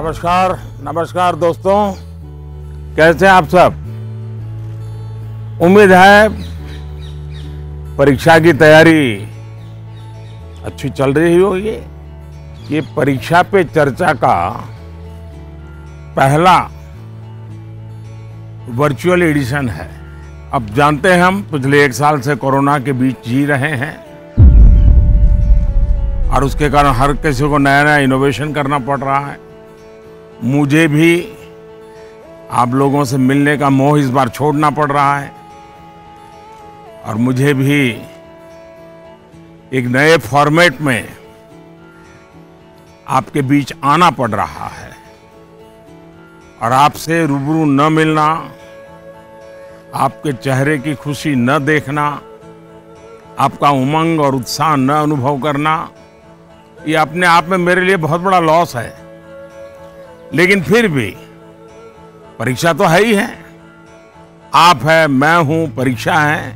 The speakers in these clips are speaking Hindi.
नमस्कार नमस्कार दोस्तों, कैसे हैं आप सब। उम्मीद है परीक्षा की तैयारी अच्छी चल रही होगी। ये परीक्षा पे चर्चा का पहला वर्चुअल एडिशन है। अब जानते हैं हम पिछले 1 साल से कोरोना के बीच जी रहे हैं और उसके कारण हर किसी को नया नया इनोवेशन करना पड़ रहा है। मुझे भी आप लोगों से मिलने का मोह इस बार छोड़ना पड़ रहा है और मुझे भी एक नए फॉर्मेट में आपके बीच आना पड़ रहा है और आपसे रूबरू न मिलना, आपके चेहरे की खुशी न देखना, आपका उमंग और उत्साह न अनुभव करना, ये अपने आप में मेरे लिए बहुत बड़ा लॉस है। लेकिन फिर भी परीक्षा तो है ही है, आप है, मैं हूं, परीक्षा है,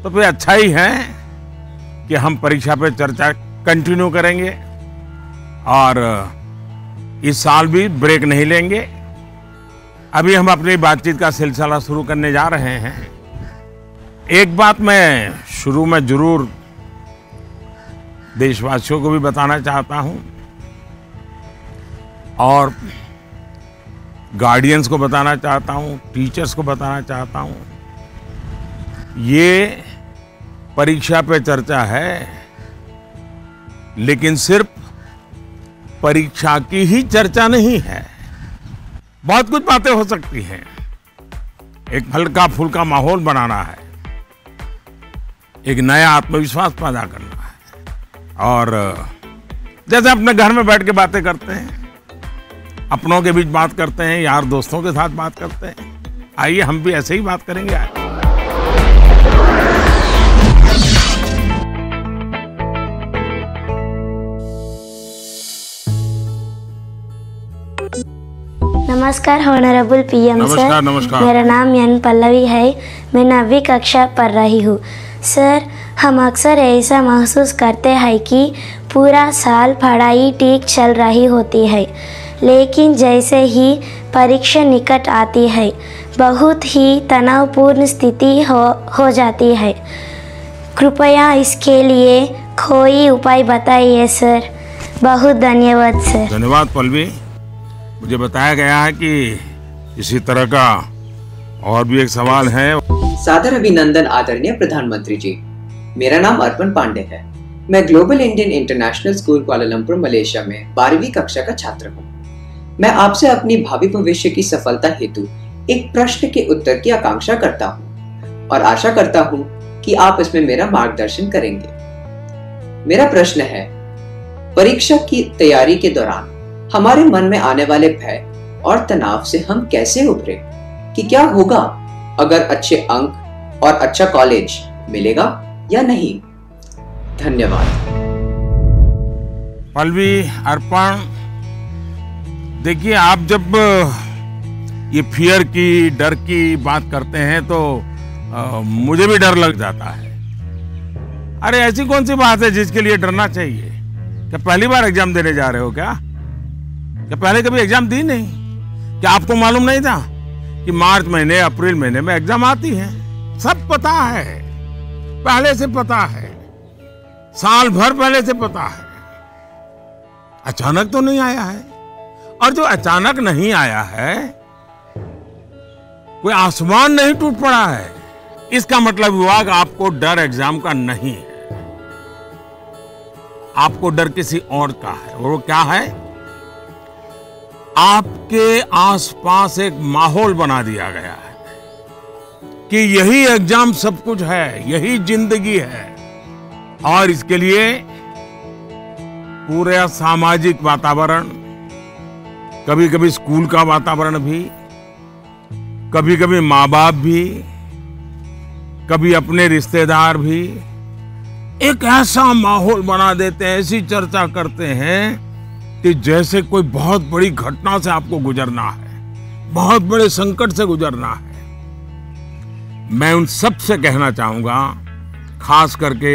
तो फिर अच्छा ही है कि हम परीक्षा पे चर्चा कंटिन्यू करेंगे और इस साल भी ब्रेक नहीं लेंगे। अभी हम अपनी बातचीत का सिलसिला शुरू करने जा रहे हैं। एक बात मैं शुरू में जरूर देशवासियों को भी बताना चाहता हूं और गार्डियंस को बताना चाहता हूं, टीचर्स को बताना चाहता हूं। ये परीक्षा पे चर्चा है, लेकिन सिर्फ परीक्षा की ही चर्चा नहीं है। बहुत कुछ बातें हो सकती हैं। एक हल्का फुल्का माहौल बनाना है, एक नया आत्मविश्वास पैदा करना है और जैसे अपने घर में बैठ के बातें करते हैं, अपनों के बीच बात करते हैं, यार दोस्तों के साथ बात करते हैं, आइए हम भी ऐसे ही बात करेंगे। नमस्कार ऑनरेबल पीएम सर। नमस्कार नमस्कार। मेरा नाम एन पल्लवी है, मैं 9वीं कक्षा पढ़ रही हूँ। सर, हम अक्सर ऐसा महसूस करते हैं कि पूरा साल पढ़ाई ठीक चल रही होती है, लेकिन जैसे ही परीक्षा निकट आती है बहुत ही तनावपूर्ण स्थिति हो जाती है। कृपया इसके लिए कोई उपाय बताइए सर। बहुत धन्यवाद सर। धन्यवाद पल्लवी। मुझे बताया गया है कि इसी तरह का और भी एक सवाल है। सादर अभिनंदन आदरणीय प्रधानमंत्री जी। मेरा नाम अर्पण पांडे है। मैं global Indian international school Kuala Lumpur Malaysia में 12वीं कक्षा का छात्र हूँ। मैं आपसे अपनी भावी भविष्य की सफलता हेतु एक प्रश्न के उत्तर की आकांक्षा करता हूँ और आशा करता हूँ कि आप इसमें मेरा मार्गदर्शन करेंगे। मेरा प्रश्न है, परीक्षा की तैयारी के दौरान हमारे मन में आने वाले भय और तनाव से हम कैसे उभरे, कि क्या होगा अगर अच्छे अंक और अच्छा कॉलेज मिलेगा या नहीं। धन्यवाद। पल्लवी, अर्पण, देखिए आप जब ये फियर की, डर की बात करते हैं तो मुझे भी डर लग जाता है। अरे ऐसी कौन सी बात है जिसके लिए डरना चाहिए? क्या पहली बार एग्जाम देने जा रहे हो क्या पहले कभी एग्जाम दी नहीं? क्या आपको मालूम नहीं था कि मार्च महीने, अप्रैल महीने में एग्जाम आती है? सब पता है, पहले से पता है, साल भर पहले से पता है। अचानक तो नहीं आया है, और जो अचानक नहीं आया है, कोई आसमान नहीं टूट पड़ा है। इसका मतलब हुआ कि आपको डर एग्जाम का नहीं है, आपको डर किसी और का है। वो क्या है? आपके आसपास एक माहौल बना दिया गया है कि यही एग्जाम सब कुछ है, यही जिंदगी है, और इसके लिए पूरा सामाजिक वातावरण, कभी कभी स्कूल का वातावरण भी, कभी कभी माँ बाप भी, कभी अपने रिश्तेदार भी एक ऐसा माहौल बना देते हैं, ऐसी चर्चा करते हैं कि जैसे कोई बहुत बड़ी घटना से आपको गुजरना है, बहुत बड़े संकट से गुजरना है। मैं उन सब से कहना चाहूंगा, खास करके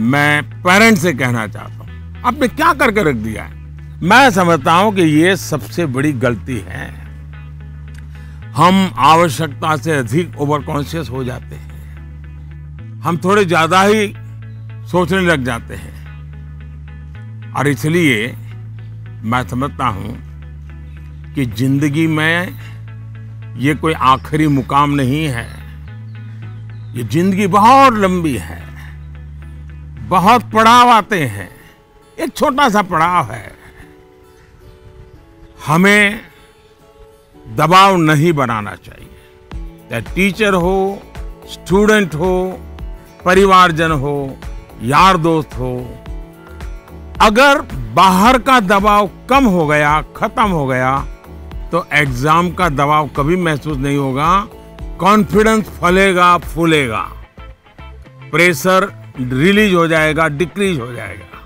मैं पेरेंट्स से कहना चाहता हूं, आपने क्या करके रख दिया है? मैं समझता हूं कि ये सबसे बड़ी गलती है। हम आवश्यकता से अधिक ओवर कॉन्शियस हो जाते हैं, हम थोड़े ज्यादा ही सोचने लग जाते हैं, और इसलिए मैं समझता हूं कि जिंदगी में ये कोई आखिरी मुकाम नहीं है। ये जिंदगी बहुत लंबी है, बहुत पड़ाव आते हैं, एक छोटा सा पड़ाव है। हमें दबाव नहीं बनाना चाहिए, चाहे टीचर हो, स्टूडेंट हो, परिवारजन हो, यार दोस्त हो। अगर बाहर का दबाव कम हो गया, खत्म हो गया, तो एग्जाम का दबाव कभी महसूस नहीं होगा। कॉन्फिडेंस फलेगा, फूलेगा, प्रेशर रिलीज हो जाएगा, डिक्रीज हो जाएगा,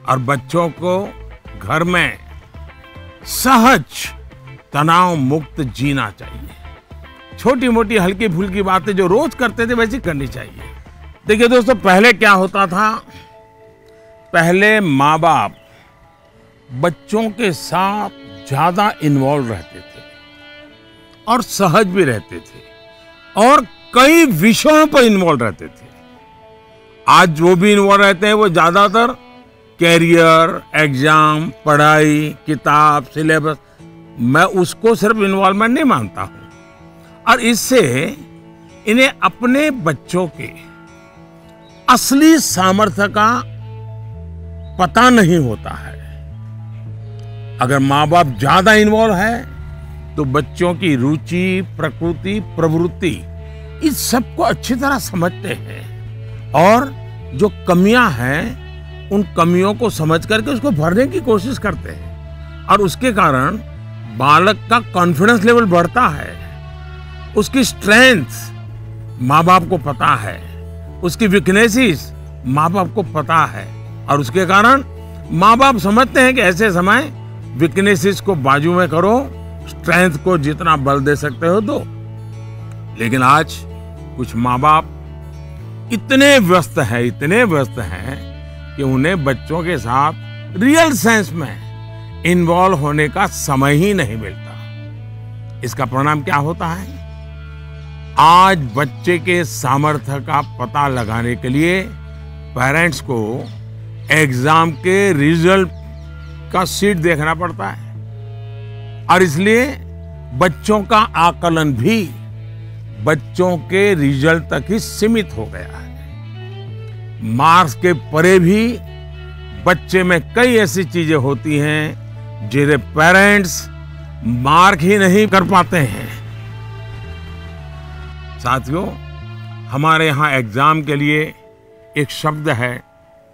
और बच्चों को घर में सहज तनाव मुक्त जीना चाहिए। छोटी मोटी हल्की फुल्की बातें जो रोज करते थे वैसी करनी चाहिए। देखिए दोस्तों, पहले क्या होता था, पहले माँ बाप बच्चों के साथ ज्यादा इन्वॉल्व रहते थे और सहज भी रहते थे और कई विषयों पर इन्वॉल्व रहते थे। आज जो भी इन्वॉल्व रहते हैं वो ज्यादातर कैरियर, एग्जाम, पढ़ाई, किताब, सिलेबस, मैं उसको सिर्फ इन्वॉल्वमेंट नहीं मानता हूं। और इससे इन्हें अपने बच्चों के असली सामर्थ्य का पता नहीं होता है। अगर माँ बाप ज्यादा इन्वॉल्व है तो बच्चों की रुचि, प्रकृति, प्रवृत्ति इस सब को अच्छी तरह समझते हैं और जो कमियां हैं उन कमियों को समझ करके उसको भरने की कोशिश करते हैं, और उसके कारण बालक का कॉन्फिडेंस लेवल बढ़ता है। उसकी स्ट्रेंथ माँ बाप को पता है, उसकी वीकनेसेस माँ बाप को पता है, और उसके कारण माँ बाप समझते हैं कि ऐसे समय वीकनेसेस को बाजू में करो, स्ट्रेंथ को जितना बल दे सकते हो दो। लेकिन आज कुछ माँ बाप इतने व्यस्त हैं कि उन्हें बच्चों के साथ रियल सेंस में इन्वॉल्व होने का समय ही नहीं मिलता। इसका परिणाम क्या होता है, आज बच्चे के सामर्थ्य का पता लगाने के लिए पेरेंट्स को एग्जाम के रिजल्ट का शीट देखना पड़ता है, और इसलिए बच्चों का आकलन भी बच्चों के रिजल्ट तक ही सीमित हो गया है। मार्क्स के परे भी बच्चे में कई ऐसी चीजें होती हैं जिन्हें पेरेंट्स मार्क ही नहीं कर पाते हैं। साथियों, हमारे यहाँ एग्जाम के लिए एक शब्द है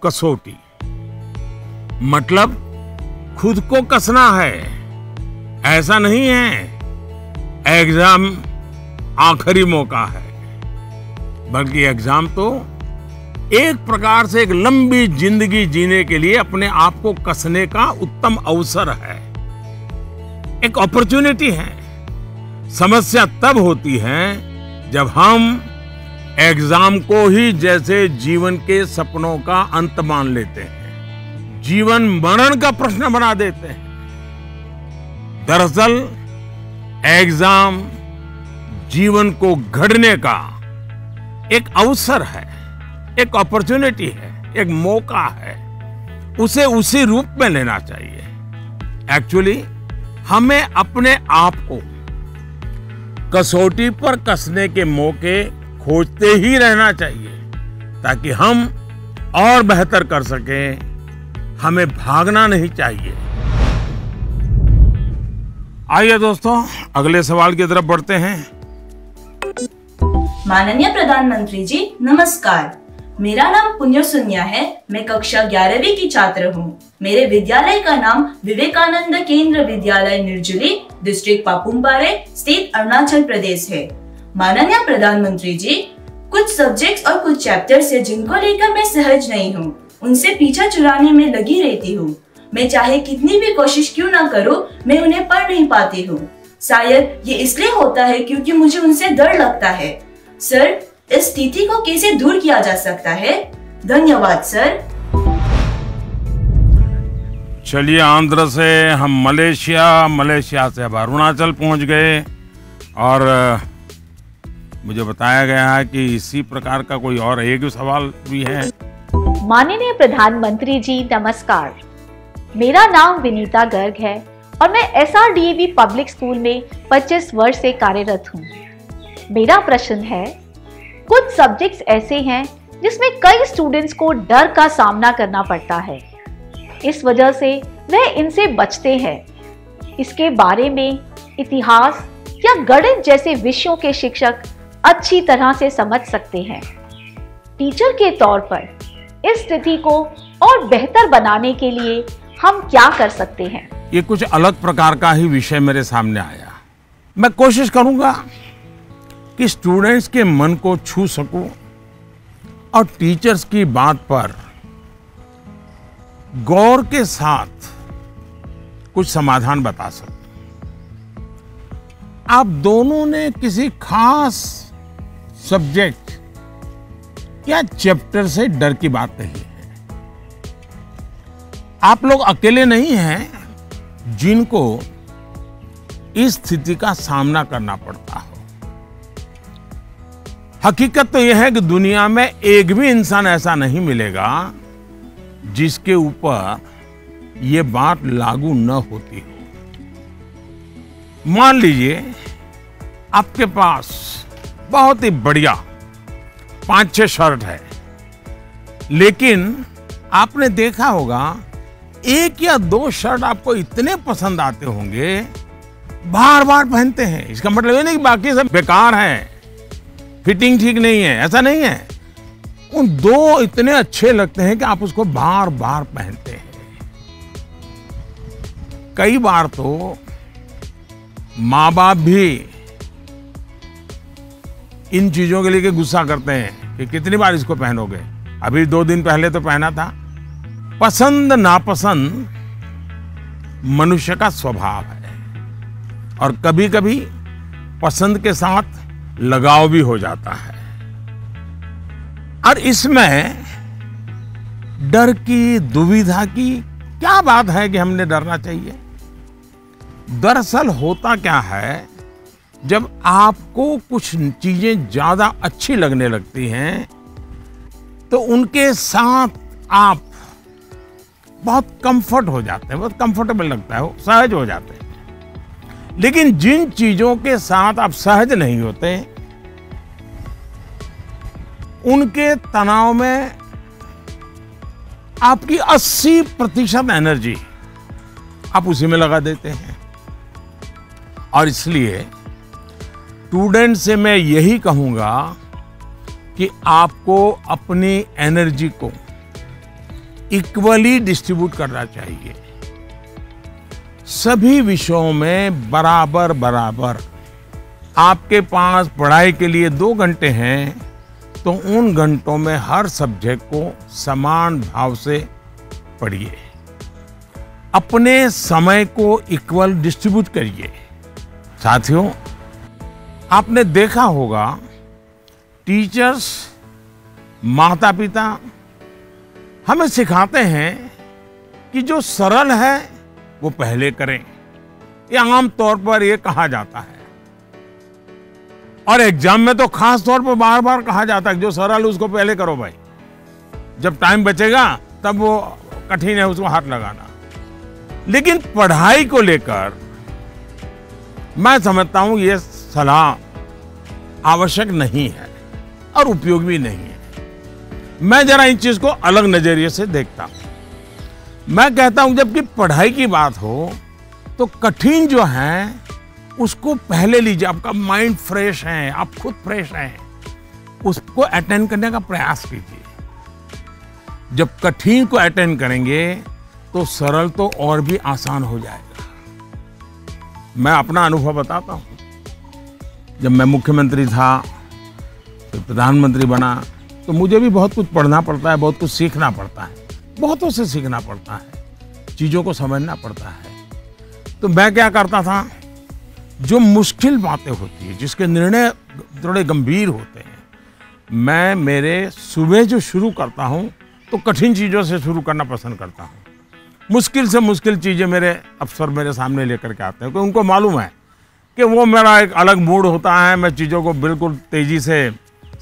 कसौटी, मतलब खुद को कसना है। ऐसा नहीं है एग्जाम आखिरी मौका है, बल्कि एग्जाम तो एक प्रकार से एक लंबी जिंदगी जीने के लिए अपने आप को कसने का उत्तम अवसर है, एक अपॉर्चुनिटी है। समस्या तब होती है जब हम एग्जाम को ही जैसे जीवन के सपनों का अंत मान लेते हैं, जीवन मरण का प्रश्न बना देते हैं। दरअसल एग्जाम जीवन को गढ़ने का एक अवसर है, एक अपॉर्चुनिटी है, एक मौका है। उसे उसी रूप में लेना चाहिए। एक्चुअली हमें अपने आप को कसौटी पर कसने के मौके खोजते ही रहना चाहिए ताकि हम और बेहतर कर सकें। हमें भागना नहीं चाहिए। आइए दोस्तों, अगले सवाल की तरफ बढ़ते हैं। माननीय प्रधानमंत्री जी नमस्कार, मेरा नाम पुण्य सुन्या है। मैं कक्षा 11वीं की छात्र हूँ। मेरे विद्यालय का नाम विवेकानंद केंद्र विद्यालय निर्जुली, डिस्ट्रिक्ट पापुमपारे, स्टेट अरुणाचल प्रदेश है। माननीय प्रधानमंत्री जी, कुछ सब्जेक्ट्स और कुछ चैप्टर्स है जिनको लेकर मैं सहज नहीं हूँ, उनसे पीछा चुराने में लगी रहती हूँ। मैं चाहे कितनी भी कोशिश क्यों ना करूँ, मैं उन्हें पढ़ नहीं पाती हूँ। शायद ये इसलिए होता है क्योंकि मुझे उनसे डर लगता है। सर, इस स्थिति को कैसे दूर किया जा सकता है? धन्यवाद सर। चलिए, आंध्र से हम मलेशिया से अब अरुणाचल पहुंच गए और मुझे बताया गया है कि इसी प्रकार का कोई और एक सवाल भी है। माननीय प्रधानमंत्री जी नमस्कार, मेरा नाम विनीता गर्ग है और मैं SRDAV पब्लिक स्कूल में 25 वर्ष से कार्यरत हूँ। मेरा प्रश्न है, कुछ सब्जेक्ट्स ऐसे हैं जिसमें कई स्टूडेंट्स को डर का सामना करना पड़ता है, इस वजह से वह इनसे बचते हैं। इसके बारे में इतिहास या गणित जैसे विषयों के शिक्षक अच्छी तरह से समझ सकते हैं। टीचर के तौर पर इस स्थिति को और बेहतर बनाने के लिए हम क्या कर सकते हैं? ये कुछ अलग प्रकार का ही विषय मेरे सामने आया। मैं कोशिश करूंगा कि स्टूडेंट्स के मन को छू सकूं और टीचर्स की बात पर गौर के साथ कुछ समाधान बता सकूं। आप दोनों ने किसी खास सब्जेक्ट या चैप्टर से डर की बात कही है। आप लोग अकेले नहीं हैं जिनको इस स्थिति का सामना करना पड़ता हो। हकीकत तो यह है कि दुनिया में एक भी इंसान ऐसा नहीं मिलेगा जिसके ऊपर यह बात लागू न होती हो। मान लीजिए आपके पास बहुत ही बढ़िया 5-6 शर्ट है, लेकिन आपने देखा होगा 1 या 2 शर्ट आपको इतने पसंद आते होंगे, बार बार पहनते हैं। इसका मतलब ये नहीं कि बाकी सब बेकार हैं, फिटिंग ठीक नहीं है, ऐसा नहीं है। उन 2 इतने अच्छे लगते हैं कि आप उसको बार बार पहनते हैं। कई बार तो माँ बाप भी इन चीजों के लिए गुस्सा करते हैं कि कितनी बार इसको पहनोगे, अभी 2 दिन पहले तो पहना था। पसंद नापसंद मनुष्य का स्वभाव है और कभी कभी पसंद के साथ लगाव भी हो जाता है। और इसमें डर की, दुविधा की क्या बात है कि हमने डरना चाहिए? दरअसल होता क्या है, जब आपको कुछ चीजें ज्यादा अच्छी लगने लगती हैं तो उनके साथ आप बहुत कंफर्ट हो जाते हैं, बहुत कंफर्टेबल लगता है, सहज हो जाते हैं। लेकिन जिन चीजों के साथ आप सहज नहीं होते, उनके तनाव में आपकी 80% एनर्जी आप उसी में लगा देते हैं। और इसलिए स्टूडेंट से मैं यही कहूंगा कि आपको अपनी एनर्जी को इक्वली डिस्ट्रीब्यूट करना चाहिए। सभी विषयों में बराबर बराबर। आपके पास पढ़ाई के लिए 2 घंटे हैं तो उन घंटों में हर सब्जेक्ट को समान भाव से पढ़िए। अपने समय को इक्वल डिस्ट्रीब्यूट करिए। साथियों, आपने देखा होगा टीचर्स, माता पिता हमें सिखाते हैं कि जो सरल है वो पहले करें। ये आम तौर पर ये कहा जाता है और एग्जाम में तो खास तौर पर बार बार कहा जाता है कि जो सरल उसको पहले करो भाई, जब टाइम बचेगा तब वो कठिन है उसको हाथ लगाना। लेकिन पढ़ाई को लेकर मैं समझता हूं ये सलाह आवश्यक नहीं है और उपयोगी भी नहीं है। मैं जरा इन चीज को अलग नजरिए से देखता हूं। मैं कहता हूं जबकि पढ़ाई की बात हो तो कठिन जो है उसको पहले लीजिए। आपका माइंड फ्रेश है, आप खुद फ्रेश हैं, उसको अटेंड करने का प्रयास कीजिए। जब कठिन को अटेंड करेंगे तो सरल तो और भी आसान हो जाएगा। मैं अपना अनुभव बताता हूं। जब मैं मुख्यमंत्री था, फिर प्रधानमंत्री बना, तो मुझे भी बहुत कुछ पढ़ना पड़ता है, बहुत कुछ सीखना पड़ता है, बहुतों से सीखना पड़ता है, चीजों को समझना पड़ता है। तो मैं क्या करता था, जो मुश्किल बातें होती है, जिसके निर्णय थोड़े गंभीर होते हैं, मैं मेरे सुबह जो शुरू करता हूं तो कठिन चीजों से शुरू करना पसंद करता हूं। मुश्किल से मुश्किल चीज़ें मेरे अफसर मेरे सामने लेकर के आते हैं, क्योंकि उनको मालूम है कि वो मेरा एक अलग मूड होता है, मैं चीज़ों को बिल्कुल तेज़ी से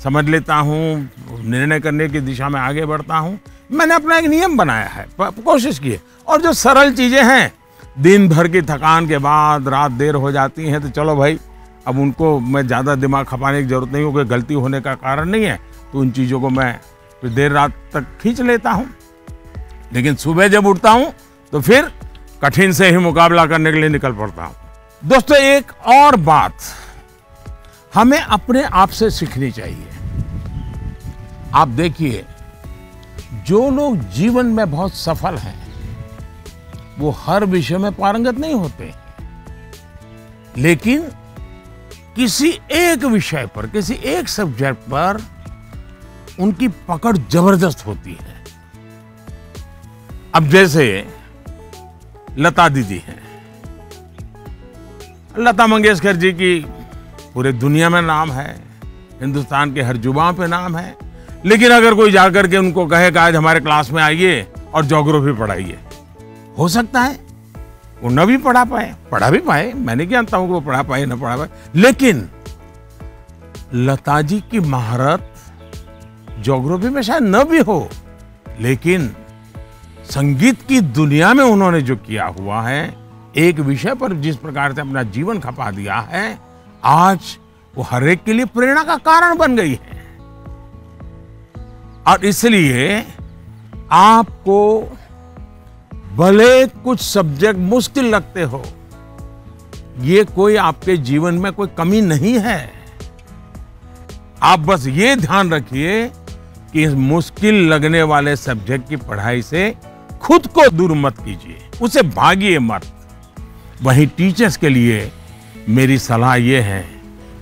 समझ लेता हूँ, निर्णय करने की दिशा में आगे बढ़ता हूँ। मैंने अपना एक नियम बनाया है, कोशिश की है। और जो सरल चीज़ें हैं, दिन भर की थकान के बाद रात देर हो जाती है, तो चलो भाई अब उनको मैं ज़्यादा दिमाग खपाने की जरूरत नहीं हो, कोई गलती होने का कारण नहीं है, तो उन चीज़ों को मैं फिर देर रात तक खींच लेता हूँ। लेकिन सुबह जब उठता हूँ तो फिर कठिन से ही मुकाबला करने के लिए निकल पड़ता हूँ। दोस्तों, एक और बात हमें अपने आप से सीखनी चाहिए। आप देखिए, जो लोग जीवन में बहुत सफल हैं वो हर विषय में पारंगत नहीं होते, लेकिन किसी एक विषय पर, किसी एक सब्जेक्ट पर उनकी पकड़ जबरदस्त होती है। अब जैसे लता दीदी हैं, लता मंगेशकर जी की पूरे दुनिया में नाम है, हिंदुस्तान के हर जुबान पे नाम है, लेकिन अगर कोई जाकर के उनको कहे कि आज हमारे क्लास में आइए और ज्योग्राफी पढ़ाइए, हो सकता है वो न भी पढ़ा भी पाए, मैं नहीं जानता हूं कि वो पढ़ा पाए न पढ़ा पाए, लेकिन लता जी की महारत ज्योग्राफी में शायद न भी हो, लेकिन संगीत की दुनिया में उन्होंने जो किया हुआ है, एक विषय पर जिस प्रकार से अपना जीवन खपा दिया है, आज वो हर एक के लिए प्रेरणा का कारण बन गई है। और इसलिए आपको भले कुछ सब्जेक्ट मुश्किल लगते हो, ये कोई आपके जीवन में कोई कमी नहीं है। आप बस ये ध्यान रखिए कि इस मुश्किल लगने वाले सब्जेक्ट की पढ़ाई से खुद को दूर मत कीजिए, उसे भागिए मत। वहीं टीचर्स के लिए मेरी सलाह ये है,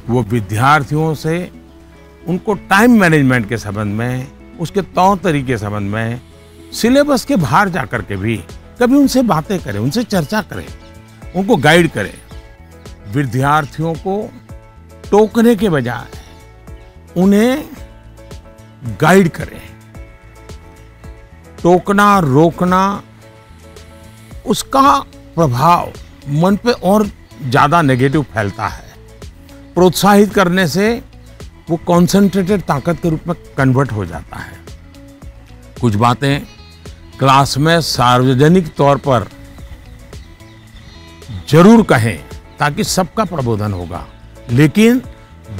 वो विद्यार्थियों से उनको टाइम मैनेजमेंट के संबंध में, उसके तौर तरीके संबंध में, सिलेबस के बाहर जाकर के भी कभी उनसे बातें करें, उनसे चर्चा करें, उनको गाइड करें। विद्यार्थियों को टोकने के बजाय उन्हें गाइड करें। टोकना, रोकना, उसका प्रभाव मन पे और ज्यादा नेगेटिव फैलता है। प्रोत्साहित करने से वो कॉन्सेंट्रेटेड ताकत के रूप में कन्वर्ट हो जाता है। कुछ बातें क्लास में सार्वजनिक तौर पर जरूर कहें ताकि सबका प्रबोधन होगा, लेकिन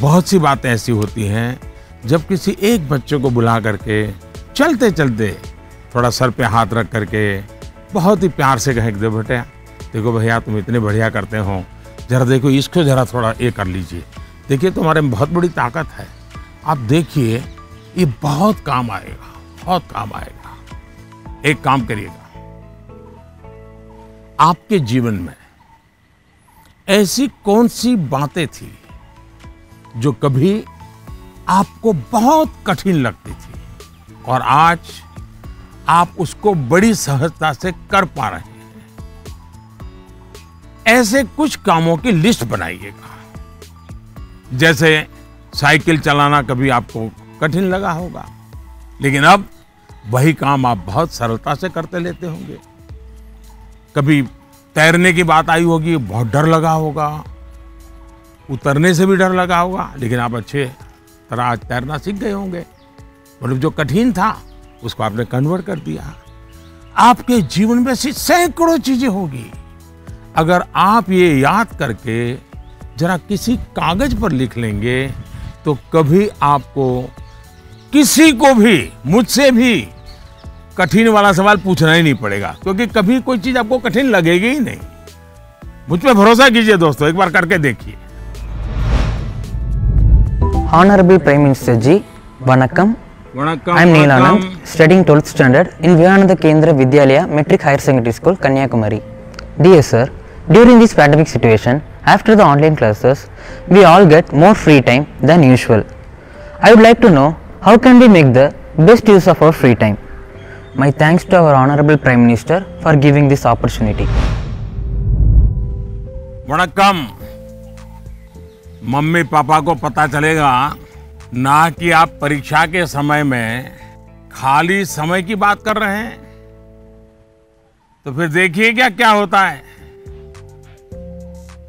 बहुत सी बातें ऐसी होती हैं जब किसी एक बच्चे को बुला करके चलते चलते थोड़ा सर पे हाथ रख करके बहुत ही प्यार से कहें, देखो भैया तुम इतने बढ़िया करते हो, जरा देखो इसको जरा थोड़ा ये कर लीजिए, देखिए तुम्हारे में बहुत बड़ी ताकत है, आप देखिए ये बहुत काम आएगा, बहुत काम आएगा। एक काम करिएगा, आपके जीवन में ऐसी कौन सी बातें थी जो कभी आपको बहुत कठिन लगती थी और आज आप उसको बड़ी सहजता से कर पा रहे हैं? ऐसे कुछ कामों की लिस्ट बनाइएगा। जैसे साइकिल चलाना कभी आपको कठिन लगा होगा, लेकिन अब वही काम आप बहुत सरलता से करते लेते होंगे। कभी तैरने की बात आई होगी, बहुत डर लगा होगा, उतरने से भी डर लगा होगा, लेकिन आप अच्छे तरह आज तैरना सीख गए होंगे। मतलब जो कठिन था उसको आपने कन्वर्ट कर दिया। आपके जीवन में ऐसी सैकड़ों चीजें होगी, अगर आप ये याद करके जरा किसी कागज पर लिख लेंगे तो कभी आपको किसी को भी, मुझसे भी कठिन वाला सवाल पूछना ही नहीं पड़ेगा, क्योंकि कभी कोई चीज आपको कठिन लगेगी ही नहीं। मुझ पे भरोसा कीजिए दोस्तों, एक बार करके देखिए। Honorable Prime Minister Ji, Vanakkam. I am Neil Anand, studying 12th standard in Vivekananda Kendra Vidyalaya Metric Higher Secondary School, Kanyakumari. Dear sir, during this pandemic situation, after the online classes, we all get more free time than usual. I would like to know how can we make the best use of our free time. My thanks to our Honorable Prime Minister for giving this opportunity. वणक्कम। मम्मी पापा को पता चलेगा ना कि आप परीक्षा के समय में खाली समय की बात कर रहे हैं। तो फिर देखिए क्या होता है।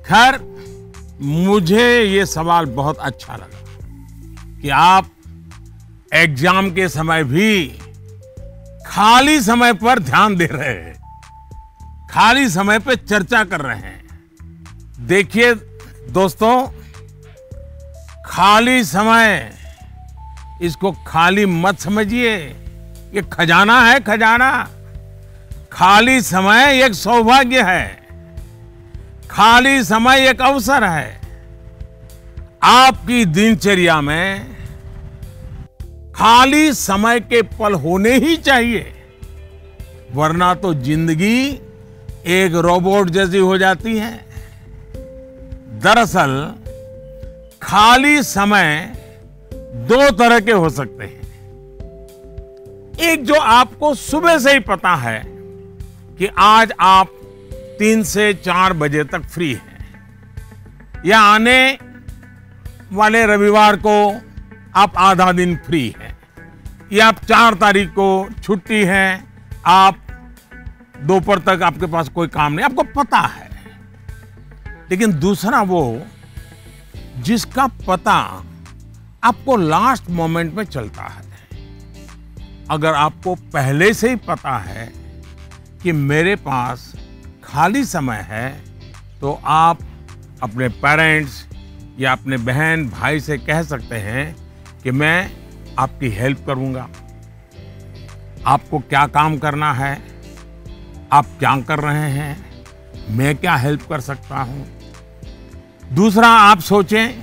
खैर, मुझे ये सवाल बहुत अच्छा लगा कि आप एग्जाम के समय भी खाली समय पर ध्यान दे रहे हैं, खाली समय पे चर्चा कर रहे हैं। देखिए दोस्तों, खाली समय, इसको खाली मत समझिए। ये खजाना है, खजाना। खाली समय एक सौभाग्य है, खाली समय एक अवसर है। आपकी दिनचर्या में खाली समय के पल होने ही चाहिए, वरना तो जिंदगी एक रोबोट जैसी हो जाती है। दरअसल खाली समय दो तरह के हो सकते हैं। एक जो आपको सुबह से ही पता है कि आज आप 3 से 4 बजे तक फ्री हैं, या आने वाले रविवार को आप आधा दिन फ्री हैं, या आप 4 तारीख को छुट्टी है, आप दोपहर तक आपके पास कोई काम नहीं, आपको पता है। लेकिन दूसरा वो जिसका पता आपको लास्ट मोमेंट में चलता है। अगर आपको पहले से ही पता है कि मेरे पास खाली समय है, तो आप अपने पेरेंट्स या अपने बहन भाई से कह सकते हैं कि मैं आपकी हेल्प करूंगा। आपको क्या काम करना है, आप क्या कर रहे हैं, मैं क्या हेल्प कर सकता हूं। दूसरा, आप सोचें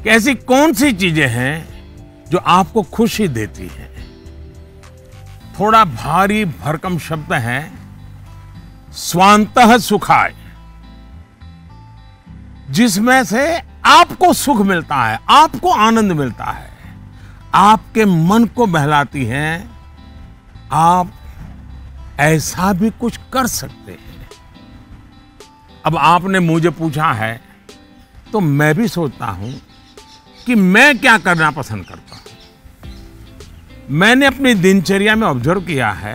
कि ऐसी कौन सी चीजें हैं जो आपको खुशी देती हैं। थोड़ा भारी भरकम शब्द है स्वांतः सुखाय, जिसमें से आपको सुख मिलता है, आपको आनंद मिलता है, आपके मन को बहलाती हैं। आप ऐसा भी कुछ कर सकते हैं। अब आपने मुझे पूछा है तो मैं भी सोचता हूं कि मैं क्या करना पसंद करता हूं। मैंने अपनी दिनचर्या में ऑब्जर्व किया है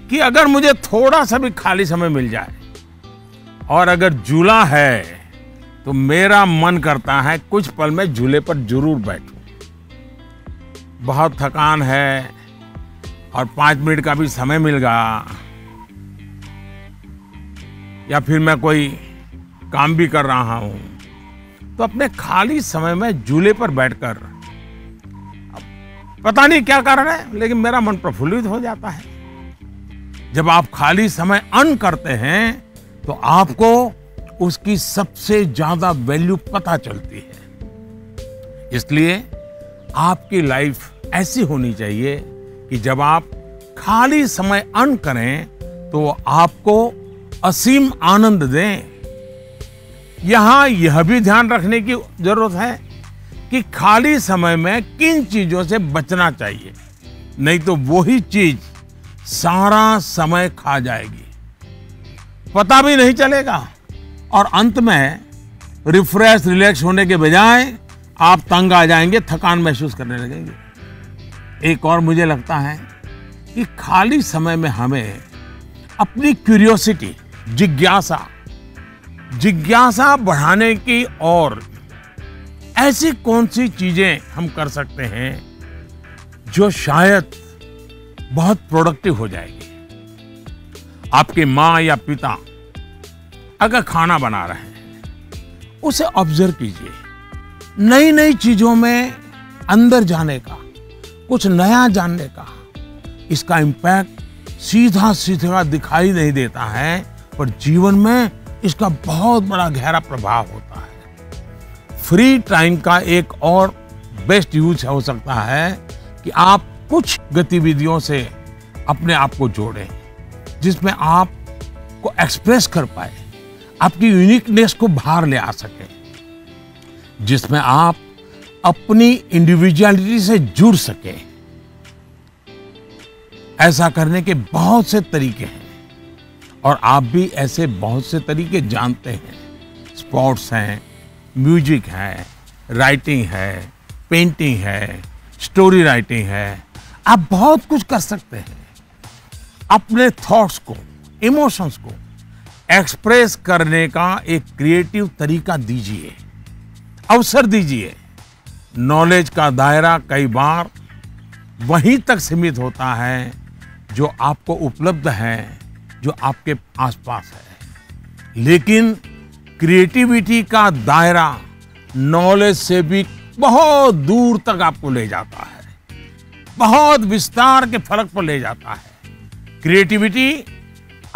कि अगर मुझे थोड़ा सा भी खाली समय मिल जाए और अगर झूला है तो मेरा मन करता है कुछ पल में झूले पर जरूर बैठूं। बहुत थकान है और 5 मिनट का भी समय मिल गया, या फिर मैं कोई काम भी कर रहा हूं, तो अपने खाली समय में झूले पर बैठकर, पता नहीं क्या कारण है, लेकिन मेरा मन प्रफुल्लित हो जाता है। जब आप खाली समय अर्न करते हैं तो आपको उसकी सबसे ज्यादा वैल्यू पता चलती है। इसलिए आपकी लाइफ ऐसी होनी चाहिए कि जब आप खाली समय अर्न करें तो वो आपको असीम आनंद दें। यहां यह भी ध्यान रखने की जरूरत है कि खाली समय में किन चीजों से बचना चाहिए, नहीं तो वही चीज सारा समय खा जाएगी, पता भी नहीं चलेगा, और अंत में रिफ्रेश रिलैक्स होने के बजाय आप तंग आ जाएंगे, थकान महसूस करने लगेंगे। एक और मुझे लगता है कि खाली समय में हमें अपनी क्यूरियोसिटी, जिज्ञासा बढ़ाने की और ऐसी कौन सी चीजें हम कर सकते हैं जो शायद बहुत प्रोडक्टिव हो जाएगी। आपके माँ या पिता अगर खाना बना रहे हैं, उसे ऑब्जर्व कीजिए। नई नई चीजों में अंदर जाने का, कुछ नया जानने का, इसका इम्पैक्ट सीधा सीधा दिखाई नहीं देता है, पर जीवन में इसका बहुत बड़ा गहरा प्रभाव होता है। फ्री टाइम का एक और बेस्ट यूज हो सकता है कि आप कुछ गतिविधियों से अपने आप को जोड़ें, जिसमें आप को एक्सप्रेस कर पाए, आपकी यूनिकनेस को बाहर ले आ सके, जिसमें आप अपनी इंडिविजुअलिटी से जुड़ सके। ऐसा करने के बहुत से तरीके हैं और आप भी ऐसे बहुत से तरीके जानते हैं। स्पोर्ट्स हैं, म्यूजिक है, राइटिंग है, पेंटिंग है, स्टोरी राइटिंग है, आप बहुत कुछ कर सकते हैं। अपने थॉट्स को, इमोशंस को एक्सप्रेस करने का एक क्रिएटिव तरीका दीजिए, अवसर दीजिए। नॉलेज का दायरा कई बार वहीं तक सीमित होता है जो आपको उपलब्ध है, जो आपके आसपास है, लेकिन क्रिएटिविटी का दायरा नॉलेज से भी बहुत दूर तक आपको ले जाता है, बहुत विस्तार के फलक पर ले जाता है। क्रिएटिविटी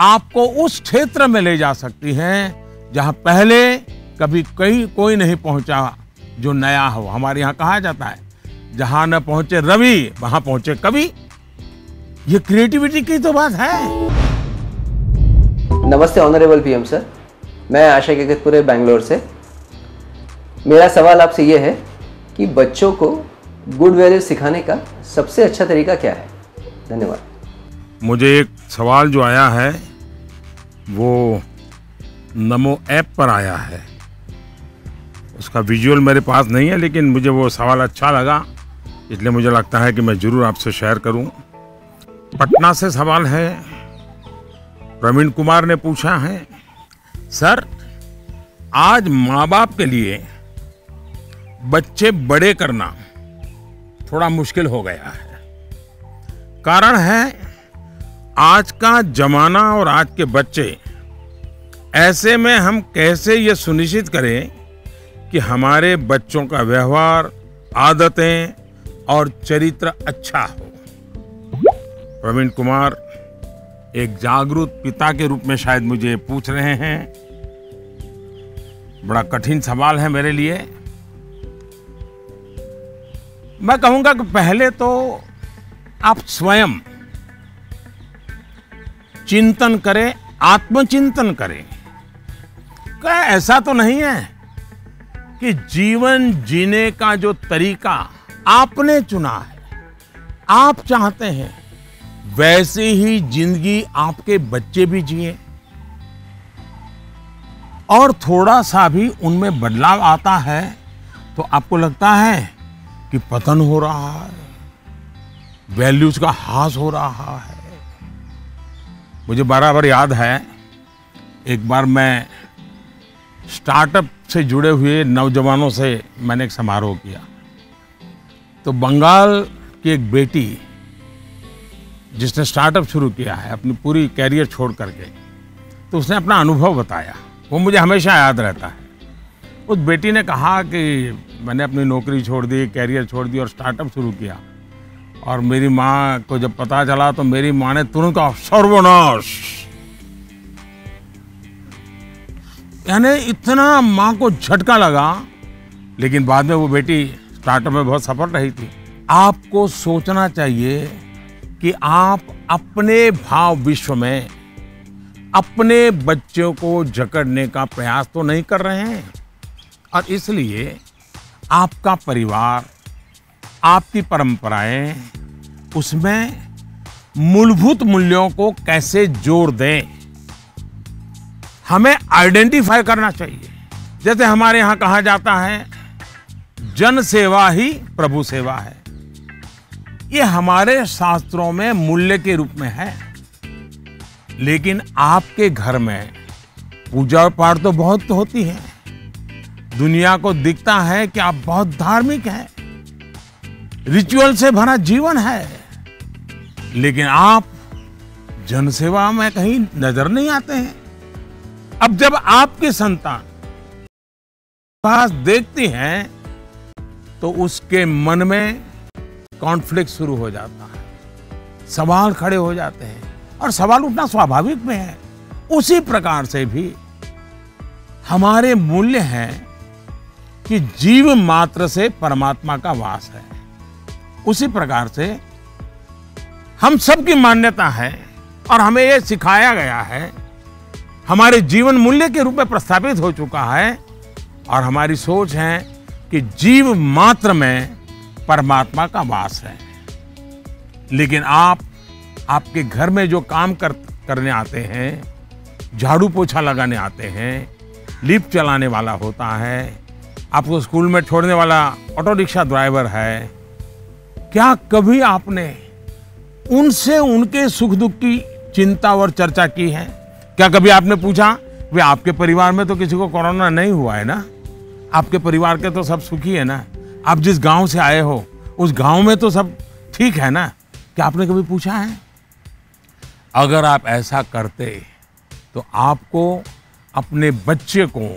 आपको उस क्षेत्र में ले जा सकती है जहां पहले कभी कोई नहीं पहुंचा, जो नया हो। हमारे यहाँ कहा जाता है, जहां न पहुंचे रवि वहां पहुंचे कवि। ये क्रिएटिविटी की तो बात है। नमस्ते ऑनरेबल पीएम सर, मैं आशा केकतपुरे बेंगलोर से। मेरा सवाल आपसे ये है कि बच्चों को गुड वैल्यू सिखाने का सबसे अच्छा तरीका क्या है? धन्यवाद। मुझे एक सवाल जो आया है वो नमो ऐप पर आया है। उसका विजुअल मेरे पास नहीं है, लेकिन मुझे वो सवाल अच्छा लगा, इसलिए मुझे लगता है कि मैं ज़रूर आपसे शेयर करूं। पटना से सवाल है, प्रवीण कुमार ने पूछा है, सर आज माँ बाप के लिए बच्चे बड़े करना थोड़ा मुश्किल हो गया है। कारण है आज का जमाना और आज के बच्चे। ऐसे में हम कैसे ये सुनिश्चित करें कि हमारे बच्चों का व्यवहार, आदतें और चरित्र अच्छा हो। प्रवीण कुमार एक जागरूक पिता के रूप में शायद मुझे पूछ रहे हैं। बड़ा कठिन सवाल है मेरे लिए। मैं कहूंगा कि पहले तो आप स्वयं चिंतन करें, आत्मचिंतन करें। क्या ऐसा तो नहीं है कि जीवन जीने का जो तरीका आपने चुना है, आप चाहते हैं वैसे ही जिंदगी आपके बच्चे भी जिए, और थोड़ा सा भी उनमें बदलाव आता है तो आपको लगता है कि पतन हो रहा है, वैल्यूज का ह्रास हो रहा है। मुझे बराबर याद है, एक बार मैं स्टार्टअप से जुड़े हुए नौजवानों से मैंने एक समारोह किया। तो बंगाल की एक बेटी जिसने स्टार्टअप शुरू किया है अपनी पूरी कैरियर छोड़ करके, तो उसने अपना अनुभव बताया, वो मुझे हमेशा याद रहता है। उस बेटी ने कहा कि मैंने अपनी नौकरी छोड़ दी, कैरियर छोड़ दी और स्टार्टअप शुरू किया, और मेरी माँ को जब पता चला तो मेरी माँ ने तुरंत कहा सर्वनाश। यानी इतना माँ को झटका लगा, लेकिन बाद में वो बेटी स्टार्टअप में बहुत सफल रही थी। आपको सोचना चाहिए कि आप अपने भाव विश्व में अपने बच्चों को जकड़ने का प्रयास तो नहीं कर रहे हैं, और इसलिए आपका परिवार, आपकी परंपराएं, उसमें मूलभूत मूल्यों को कैसे जोड़ दें, हमें आइडेंटिफाई करना चाहिए। जैसे हमारे यहाँ कहा जाता है, जन सेवा ही प्रभु सेवा है। ये हमारे शास्त्रों में मूल्य के रूप में है, लेकिन आपके घर में पूजा पाठ तो बहुत होती है। दुनिया को दिखता है कि आप बहुत धार्मिक हैं, रिचुअल से भरा जीवन है, लेकिन आप जनसेवा में कहीं नजर नहीं आते हैं। अब जब आपकी संतान पास देखती हैं तो उसके मन में कॉन्फ्लिक्ट शुरू हो जाता है, सवाल खड़े हो जाते हैं, और सवाल उठना स्वाभाविक में है। उसी प्रकार से भी हमारे मूल्य हैं कि जीव मात्र से परमात्मा का वास है। उसी प्रकार से हम सबकी मान्यता है और हमें यह सिखाया गया है, हमारे जीवन मूल्य के रूप में प्रस्थापित हो चुका है, और हमारी सोच है कि जीव मात्र में परमात्मा का वास है। लेकिन आपके घर में जो काम करने आते हैं, झाड़ू पोछा लगाने आते हैं, लिफ्ट चलाने वाला होता है, आपको स्कूल में छोड़ने वाला ऑटो रिक्शा ड्राइवर है, क्या कभी आपने उनसे उनके सुख दुख की चिंता और चर्चा की है? क्या कभी आपने पूछा वे आपके परिवार में तो किसी को कोरोना नहीं हुआ है ना? आपके परिवार के तो सब सुखी है ना? आप जिस गांव से आए हो उस गांव में तो सब ठीक है ना? क्या आपने कभी पूछा है? अगर आप ऐसा करते तो आपको अपने बच्चे को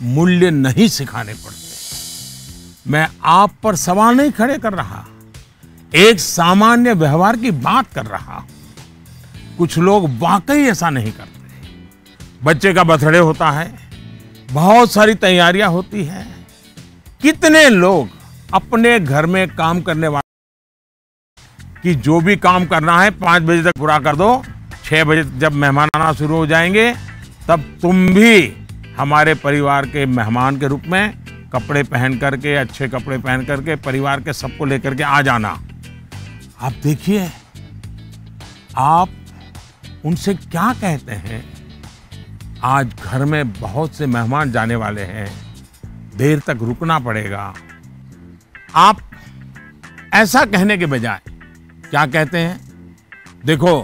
मूल्य नहीं सिखाने पड़ते। मैं आप पर सवाल नहीं खड़े कर रहा, एक सामान्य व्यवहार की बात कर रहा। कुछ लोग वाकई ऐसा नहीं करते। बच्चे का बर्थडे होता है, बहुत सारी तैयारियां होती है। कितने लोग अपने घर में काम करने वाले कि जो भी काम करना है 5 बजे तक पूरा कर दो, 6 बजे जब मेहमान आना शुरू हो जाएंगे तब तुम भी हमारे परिवार के मेहमान के रूप में कपड़े पहन करके, अच्छे कपड़े पहन करके परिवार के सबको लेकर के आ जाना। आप देखिए आप उनसे क्या कहते हैं। आज घर में बहुत से मेहमान जाने वाले हैं, देर तक रुकना पड़ेगा। आप ऐसा कहने के बजाय क्या कहते हैं, देखो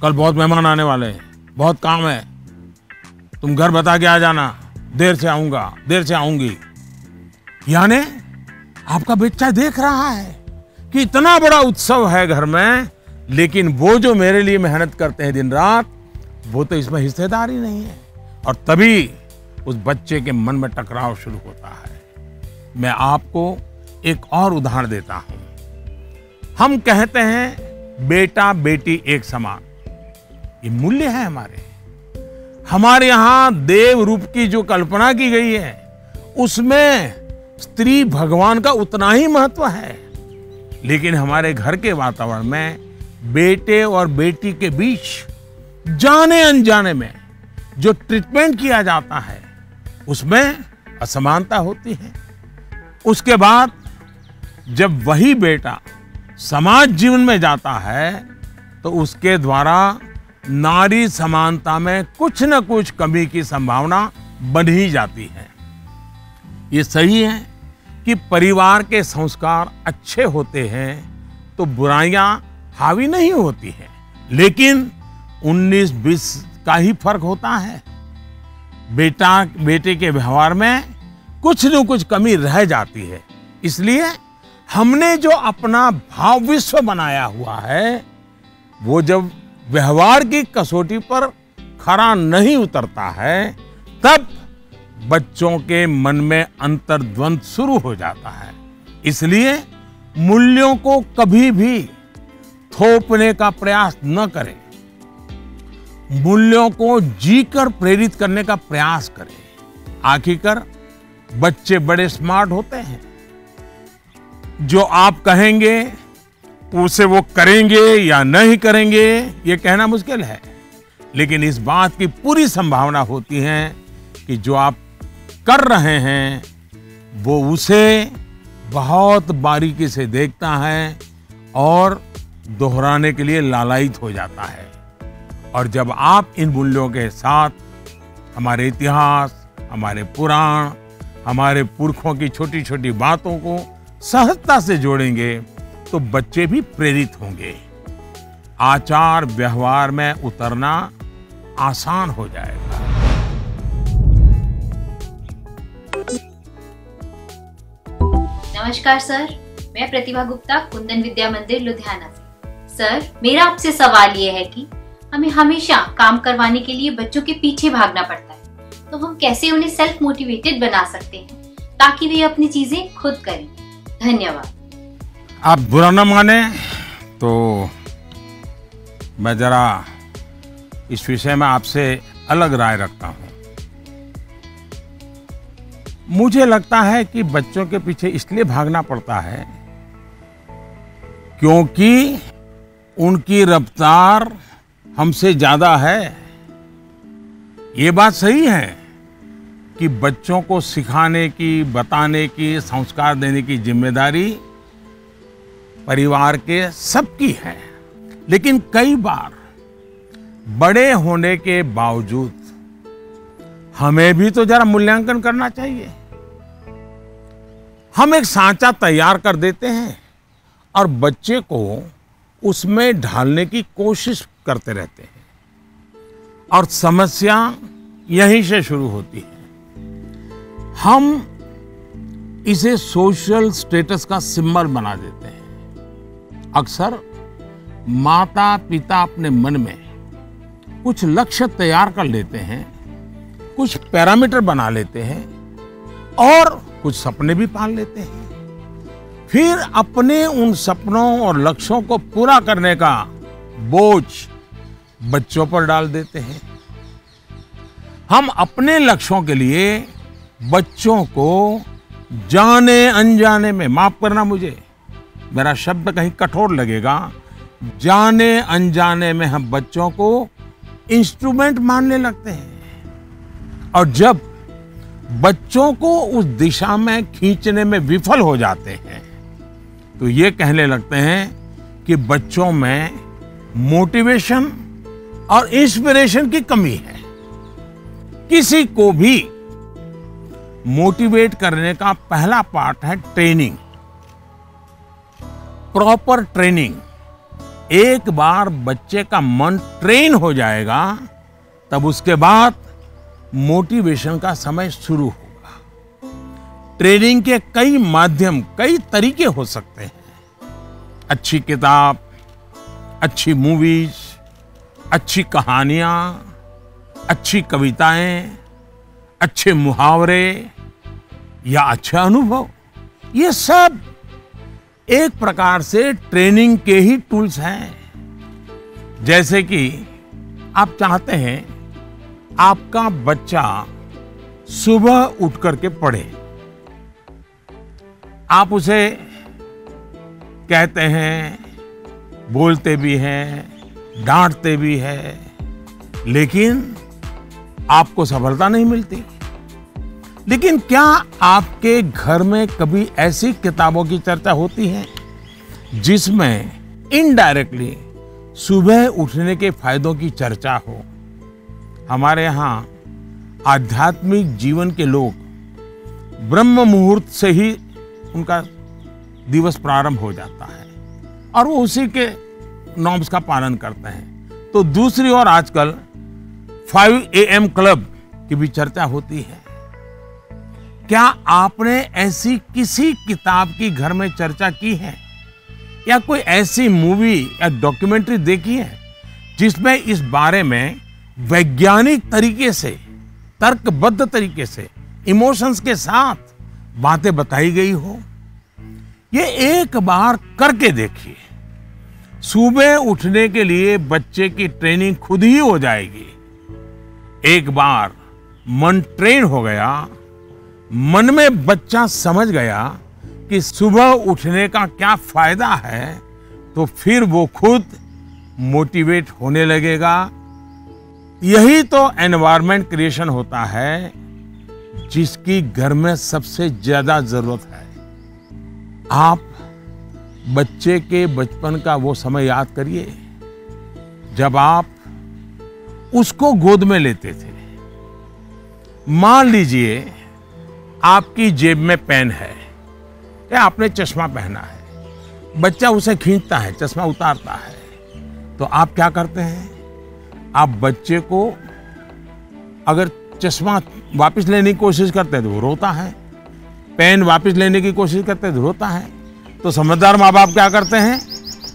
कल बहुत मेहमान आने वाले हैं, बहुत काम है, तुम घर बता के आ जाना, देर से आऊंगा, देर से आऊंगी। यानी आपका बच्चा देख रहा है कि इतना बड़ा उत्सव है घर में, लेकिन वो जो मेरे लिए मेहनत करते हैं दिन रात, वो तो इसमें हिस्सेदार ही नहीं है। और तभी उस बच्चे के मन में टकराव शुरू होता है। मैं आपको एक और उदाहरण देता हूं। हम कहते हैं बेटा बेटी एक समान, ये मूल्य है हमारे यहां देव रूप की जो कल्पना की गई है उसमें स्त्री भगवान का उतना ही महत्व है। लेकिन हमारे घर के वातावरण में बेटे और बेटी के बीच जाने अनजाने में जो ट्रीटमेंट किया जाता है उसमें असमानता होती है। उसके बाद जब वही बेटा समाज जीवन में जाता है तो उसके द्वारा नारी समानता में कुछ न कुछ कमी की संभावना बन ही जाती है। ये सही है कि परिवार के संस्कार अच्छे होते हैं तो बुराइयां हावी नहीं होती हैं, लेकिन 19-20 का ही फर्क होता है। बेटा बेटे के व्यवहार में कुछ न कुछ कमी रह जाती है। इसलिए हमने जो अपना भाव विश्व बनाया हुआ है वो जब व्यवहार की कसौटी पर खरा नहीं उतरता है तब बच्चों के मन में अंतर्द्वंद शुरू हो जाता है। इसलिए मूल्यों को कभी भी थोपने का प्रयास न करें, मूल्यों को जीकर प्रेरित करने का प्रयास करें। आखिरकार बच्चे बड़े स्मार्ट होते हैं, जो आप कहेंगे उसे वो करेंगे या नहीं करेंगे ये कहना मुश्किल है, लेकिन इस बात की पूरी संभावना होती है कि जो आप कर रहे हैं वो उसे बहुत बारीकी से देखता है और दोहराने के लिए लालायित हो जाता है। और जब आप इन मूल्यों के साथ हमारे इतिहास, हमारे पुराण, हमारे पुरखों की छोटी छोटी बातों को सहजता से जोड़ेंगे तो बच्चे भी प्रेरित होंगे। आचार व्यवहार में उतरना आसान हो जाएगा। नमस्कार सर, मैं प्रतिभा गुप्ता, कुंदन विद्या मंदिर लुधियाना से। सर, मेरा आपसे सवाल ये है कि हमें हमेशा काम करवाने के लिए बच्चों के पीछे भागना पड़ता है, तो हम कैसे उन्हें सेल्फ मोटिवेटेड बना सकते हैं ताकि वे अपनी चीजें खुद करें? धन्यवाद। आप बुरा न माने तो मैं जरा इस विषय में आपसे अलग राय रखता हूं। मुझे लगता है कि बच्चों के पीछे इसलिए भागना पड़ता है क्योंकि उनकी रफ्तार हमसे ज्यादा है। ये बात सही है कि बच्चों को सिखाने की, बताने की, संस्कार देने की जिम्मेदारी परिवार के सबकी है, लेकिन कई बार बड़े होने के बावजूद हमें भी तो जरा मूल्यांकन करना चाहिए। हम एक सांचा तैयार कर देते हैं और बच्चे को उसमें ढालने की कोशिश करते रहते हैं और समस्या यहीं से शुरू होती है। हम इसे सोशल स्टेटस का सिंबल बना देते हैं। अक्सर माता पिता अपने मन में कुछ लक्ष्य तैयार कर लेते हैं, कुछ पैरामीटर बना लेते हैं और कुछ सपने भी पाल लेते हैं। फिर अपने उन सपनों और लक्ष्यों को पूरा करने का बोझ बच्चों पर डाल देते हैं। हम अपने लक्ष्यों के लिए बच्चों को जाने अनजाने में, माफ करना मुझे, मेरा शब्द कहीं कठोर लगेगा, जाने अनजाने में हम बच्चों को इंस्ट्रूमेंट मानने लगते हैं। और जब बच्चों को उस दिशा में खींचने में विफल हो जाते हैं तो ये कहने लगते हैं कि बच्चों में मोटिवेशन और इंस्पिरेशन की कमी है। किसी को भी मोटिवेट करने का पहला पार्ट है ट्रेनिंग, प्रॉपर ट्रेनिंग। एक बार बच्चे का मन ट्रेन हो जाएगा तब उसके बाद मोटिवेशन का समय शुरू होगा। ट्रेनिंग के कई माध्यम, कई तरीके हो सकते हैं। अच्छी किताब, अच्छी मूवीज, अच्छी कहानियां, अच्छी कविताएं, अच्छे मुहावरे या अच्छे अनुभव, ये सब एक प्रकार से ट्रेनिंग के ही टूल्स हैं। जैसे कि आप चाहते हैं आपका बच्चा सुबह उठ करके पढ़े, आप उसे कहते हैं, बोलते भी हैं, डांटते भी हैं, लेकिन आपको सफलता नहीं मिलती। लेकिन क्या आपके घर में कभी ऐसी किताबों की चर्चा होती है जिसमें इनडायरेक्टली सुबह उठने के फायदों की चर्चा हो? हमारे यहाँ आध्यात्मिक जीवन के लोग ब्रह्म मुहूर्त से ही उनका दिवस प्रारंभ हो जाता है और वो उसी के नॉर्म्स का पालन करते हैं। तो दूसरी ओर आजकल 5 AM क्लब की भी चर्चा होती है। क्या आपने ऐसी किसी किताब की घर में चर्चा की है या कोई ऐसी मूवी या डॉक्यूमेंट्री देखी है जिसमें इस बारे में वैज्ञानिक तरीके से, तर्कबद्ध तरीके से, इमोशंस के साथ बातें बताई गई हो? ये एक बार करके देखिए। सुबह उठने के लिए बच्चे की ट्रेनिंग खुद ही हो जाएगी। एक बार मन ट्रेन हो गया, मन में बच्चा समझ गया कि सुबह उठने का क्या फायदा है, तो फिर वो खुद मोटिवेट होने लगेगा। यही तो एनवायरनमेंट क्रिएशन होता है जिसकी घर में सबसे ज्यादा जरूरत है। आप बच्चे के बचपन का वो समय याद करिए जब आप उसको गोद में लेते थे। मान लीजिए आपकी जेब में पेन है या आपने चश्मा पहना है, बच्चा उसे खींचता है, चश्मा उतारता है, तो आप क्या करते हैं? आप बच्चे को अगर चश्मा वापस लेने की कोशिश करते हैं तो वो रोता है, पेन वापस लेने की कोशिश करते हैं तो रोता है। तो समझदार माँ बाप क्या करते हैं?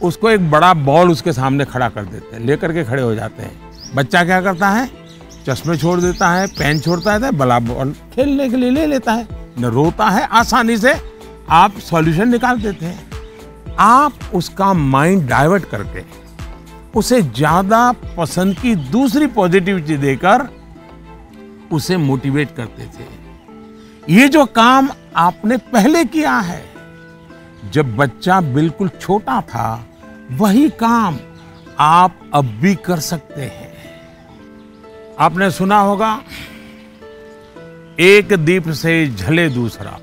उसको एक बड़ा बॉल उसके सामने खड़ा कर देते हैं, लेकर के खड़े हो जाते हैं। बच्चा क्या करता है? चश्मे छोड़ देता है, पेन छोड़ता है, बड़ा बॉल खेलने के लिए ले लेता है, न रोता है। आसानी से आप सॉल्यूशन निकाल देते हैं। आप उसका माइंड डाइवर्ट करके उसे ज्यादा पसंद की दूसरी पॉजिटिविटी देकर उसे मोटिवेट करते थे। ये जो काम आपने पहले किया है जब बच्चा बिल्कुल छोटा था, वही काम आप अब भी कर सकते हैं। आपने सुना होगा, एक दीप से जले दूसरा।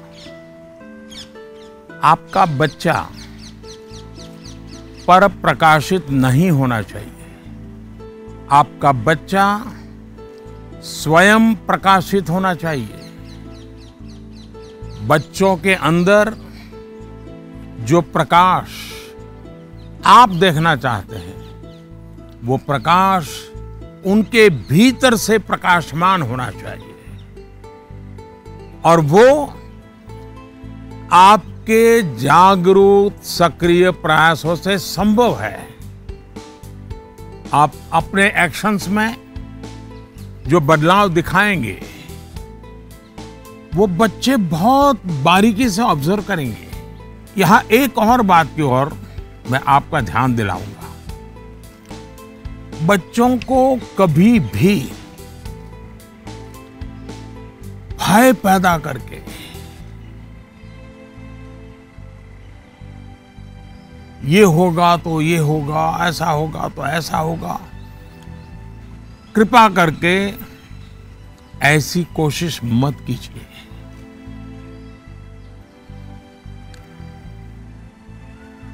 आपका बच्चा पर प्रकाशित नहीं होना चाहिए। आपका बच्चा स्वयं प्रकाशित होना चाहिए। बच्चों के अंदर जो प्रकाश आप देखना चाहते हैं, वो प्रकाश उनके भीतर से प्रकाशमान होना चाहिए और वो आपके जागरूक सक्रिय प्रयासों से संभव है। आप अपने एक्शंस में जो बदलाव दिखाएंगे वो बच्चे बहुत बारीकी से ऑब्जर्व करेंगे। यहां एक और बात की ओर मैं आपका ध्यान दिलाऊंगा। बच्चों को कभी भी भय पैदा करके ये होगा तो ये होगा, ऐसा होगा तो ऐसा होगा, कृपा करके ऐसी कोशिश मत कीजिए।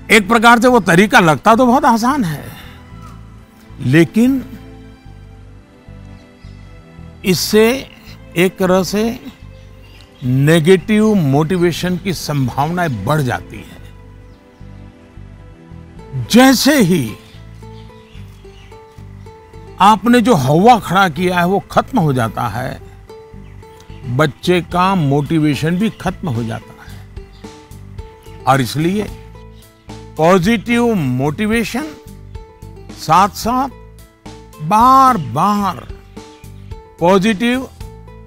एक प्रकार से वो तरीका लगता तो बहुत आसान है, लेकिन इससे एक तरह से नेगेटिव मोटिवेशन की संभावनाएं बढ़ जाती है। जैसे ही आपने जो हवा खड़ा किया है वो खत्म हो जाता है, बच्चे का मोटिवेशन भी खत्म हो जाता है। और इसलिए पॉजिटिव मोटिवेशन साथ साथ बार बार पॉजिटिव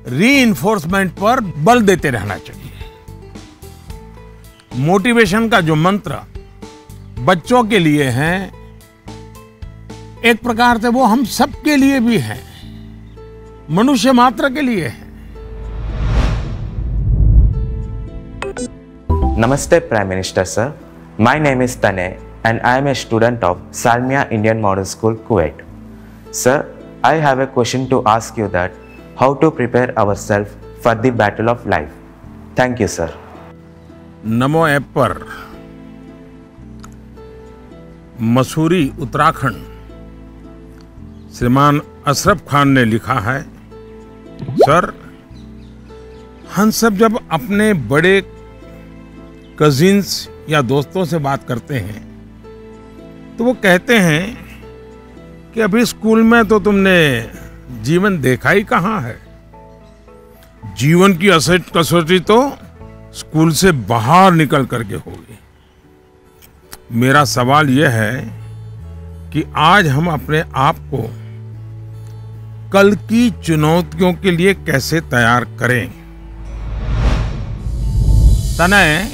रीइंफोर्समेंट पर बल देते रहना चाहिए। मोटिवेशन का जो मंत्र बच्चों के लिए है, एक प्रकार से वो हम सबके लिए भी है, मनुष्य मात्र के लिए है। Namaste Prime Minister sir, my name is Tanay and I am a student of Salmiya Indian Model School, Kuwait. Sir, I have a question to ask you that how to prepare ourselves for the battle of life. Thank you sir. NaMo app पर मसूरी उत्तराखंड श्रीमान अशरफ खान ने लिखा है, सर हम सब जब अपने बड़े कजिन्स या दोस्तों से बात करते हैं तो वो कहते हैं कि अभी स्कूल में तो तुमने जीवन देखा ही कहाँ है, जीवन की असली कसौटी तो स्कूल से बाहर निकल करके होगी। मेरा सवाल यह है कि आज हम अपने आप को कल की चुनौतियों के लिए कैसे तैयार करें। तनय,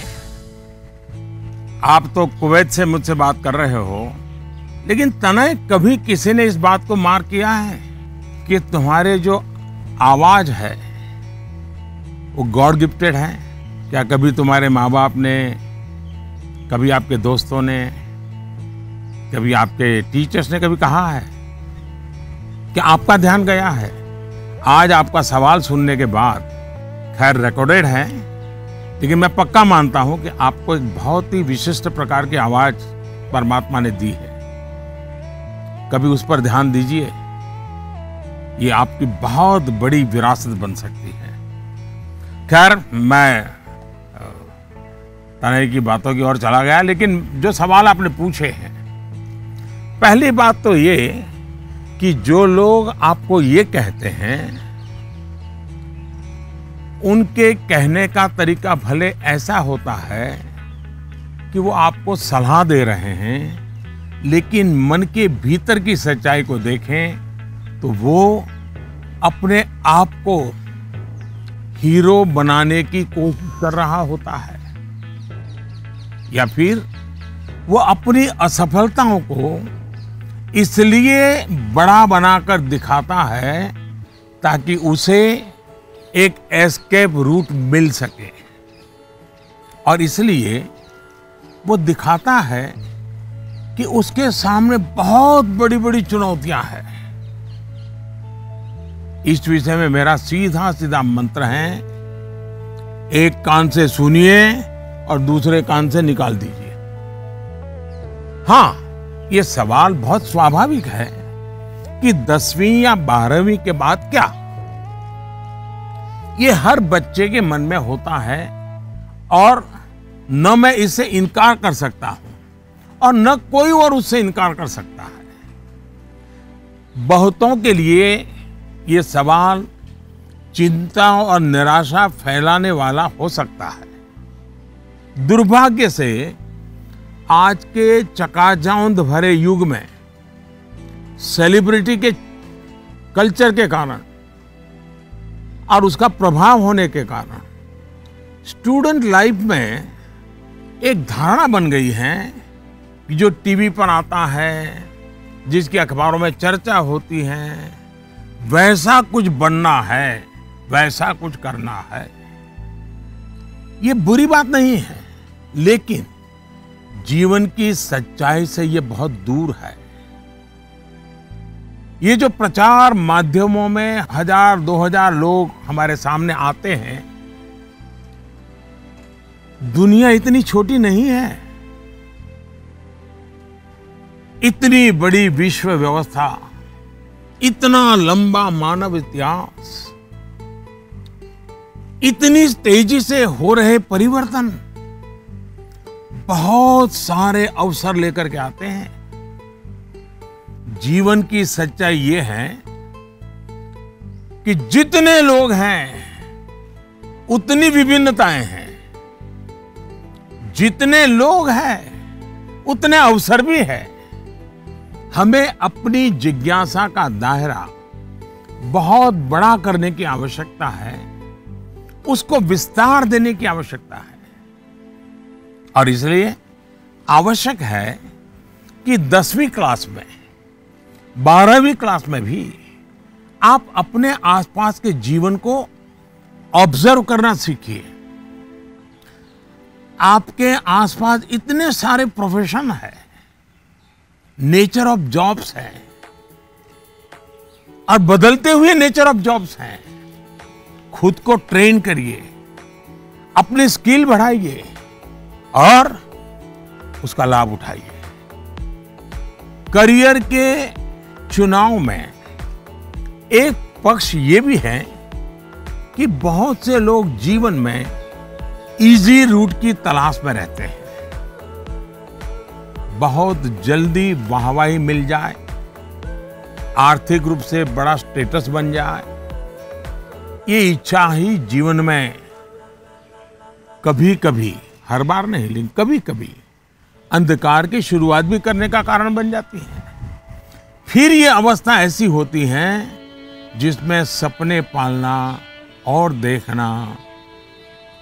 आप तो कुवैत से मुझसे बात कर रहे हो, लेकिन तनय कभी किसी ने इस बात को मार्क किया है कि तुम्हारे जो आवाज है वो गॉड गिफ्टेड है? क्या कभी तुम्हारे माँ बाप ने, कभी आपके दोस्तों ने, कभी आपके टीचर्स ने कभी कहा है कि आपका ध्यान गया है? आज आपका सवाल सुनने के बाद, खैर रिकॉर्डेड है, लेकिन मैं पक्का मानता हूं कि आपको एक बहुत ही विशिष्ट प्रकार की आवाज परमात्मा ने दी है। कभी उस पर ध्यान दीजिए, ये आपकी बहुत बड़ी विरासत बन सकती है। खैर, मैं तनय की बातों की ओर चला गया, लेकिन जो सवाल आपने पूछे हैं, पहली बात तो ये कि जो लोग आपको ये कहते हैं उनके कहने का तरीका भले ऐसा होता है कि वो आपको सलाह दे रहे हैं, लेकिन मन के भीतर की सच्चाई को देखें तो वो अपने आप को हीरो बनाने की कोशिश कर रहा होता है, या फिर वो अपनी असफलताओं को इसलिए बड़ा बनाकर दिखाता है ताकि उसे एक एस्केप रूट मिल सके, और इसलिए वो दिखाता है कि उसके सामने बहुत बड़ी बड़ी चुनौतियां हैं। इस विषय में मेरा सीधा सीधा मंत्र है, एक कान से सुनिए और दूसरे कान से निकाल दीजिए। हाँ, ये सवाल बहुत स्वाभाविक है कि 10वीं या 12वीं के बाद क्या? ये हर बच्चे के मन में होता है, और न मैं इससे इनकार कर सकता हूं और न कोई और उससे इनकार कर सकता है। बहुतों के लिए ये सवाल चिंता और निराशा फैलाने वाला हो सकता है। दुर्भाग्य से आज के चकाचौंध भरे युग में सेलिब्रिटी के कल्चर के कारण और उसका प्रभाव होने के कारण स्टूडेंट लाइफ में एक धारणा बन गई है कि जो टीवी पर आता है, जिसकी अखबारों में चर्चा होती है, वैसा कुछ बनना है, वैसा कुछ करना है। ये बुरी बात नहीं है, लेकिन जीवन की सच्चाई से ये बहुत दूर है। ये जो प्रचार माध्यमों में 1000-2000 लोग हमारे सामने आते हैं, दुनिया इतनी छोटी नहीं है। इतनी बड़ी विश्व व्यवस्था, इतना लंबा मानव इतिहास, इतनी तेजी से हो रहे परिवर्तन बहुत सारे अवसर लेकर के आते हैं। जीवन की सच्चाई ये है कि जितने लोग हैं उतनी विभिन्नताएं हैं, जितने लोग हैं उतने अवसर भी है। हमें अपनी जिज्ञासा का दायरा बहुत बड़ा करने की आवश्यकता है, उसको विस्तार देने की आवश्यकता है। और इसलिए आवश्यक है कि 10वीं क्लास में, 12वीं क्लास में भी आप अपने आसपास के जीवन को ऑब्जर्व करना सीखिए। आपके आसपास इतने सारे प्रोफेशन है, नेचर ऑफ जॉब्स है और बदलते हुए नेचर ऑफ जॉब्स हैं। खुद को ट्रेन करिए, अपनी स्किल बढ़ाइए और उसका लाभ उठाइए। करियर के चुनाव में एक पक्ष ये भी है कि बहुत से लोग जीवन में इजी रूट की तलाश में रहते हैं। बहुत जल्दी वाहवाही मिल जाए, आर्थिक रूप से बड़ा स्टेटस बन जाए, ये इच्छा ही जीवन में कभी कभी, हर बार नहीं लेकिन कभी कभी अंधकार की शुरुआत भी करने का कारण बन जाती है। फिर ये अवस्था ऐसी होती है जिसमें सपने पालना और देखना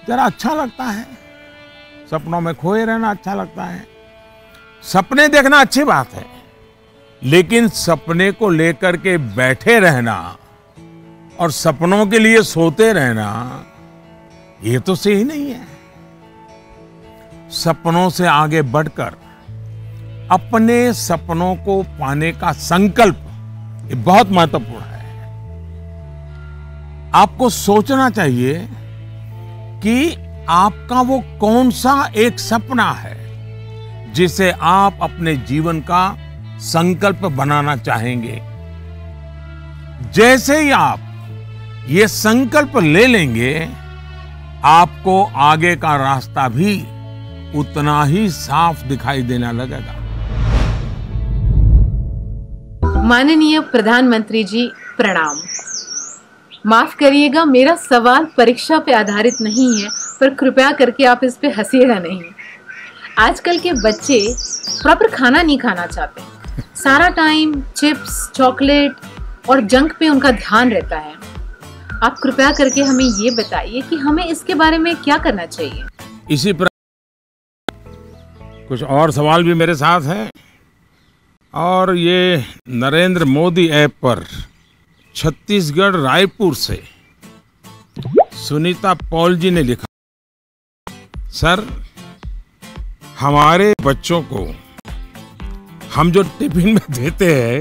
जरा अच्छा लगता है। सपनों में खोए रहना अच्छा लगता है। सपने देखना अच्छी बात है, लेकिन सपने को लेकर के बैठे रहना और सपनों के लिए सोते रहना, ये तो सही नहीं है। सपनों से आगे बढ़कर अपने सपनों को पाने का संकल्प, ये बहुत महत्वपूर्ण है। आपको सोचना चाहिए कि आपका वो कौन सा एक सपना है जिसे आप अपने जीवन का संकल्प बनाना चाहेंगे। जैसे ही आप ये संकल्प ले लेंगे, आपको आगे का रास्ता भी उतना ही साफ दिखाई देने लगेगा। माननीय प्रधानमंत्री जी प्रणाम। माफ करिएगा, मेरा सवाल परीक्षा पे आधारित नहीं है, पर कृपया करके आप इस पे हंसिएगा नहीं। आजकल के बच्चे प्रॉपर खाना नहीं खाना चाहते, सारा टाइम चिप्स, चॉकलेट और जंक पे उनका ध्यान रहता है। आप कृपया करके हमें ये बताइए कि हमें इसके बारे में क्या करना चाहिए। इसी पर कुछ और सवाल भी मेरे साथ हैं, और ये नरेंद्र मोदी ऐप पर छत्तीसगढ़ रायपुर से सुनीता पॉल जी ने लिखा, सर हमारे बच्चों को हम जो टिफिन में देते हैं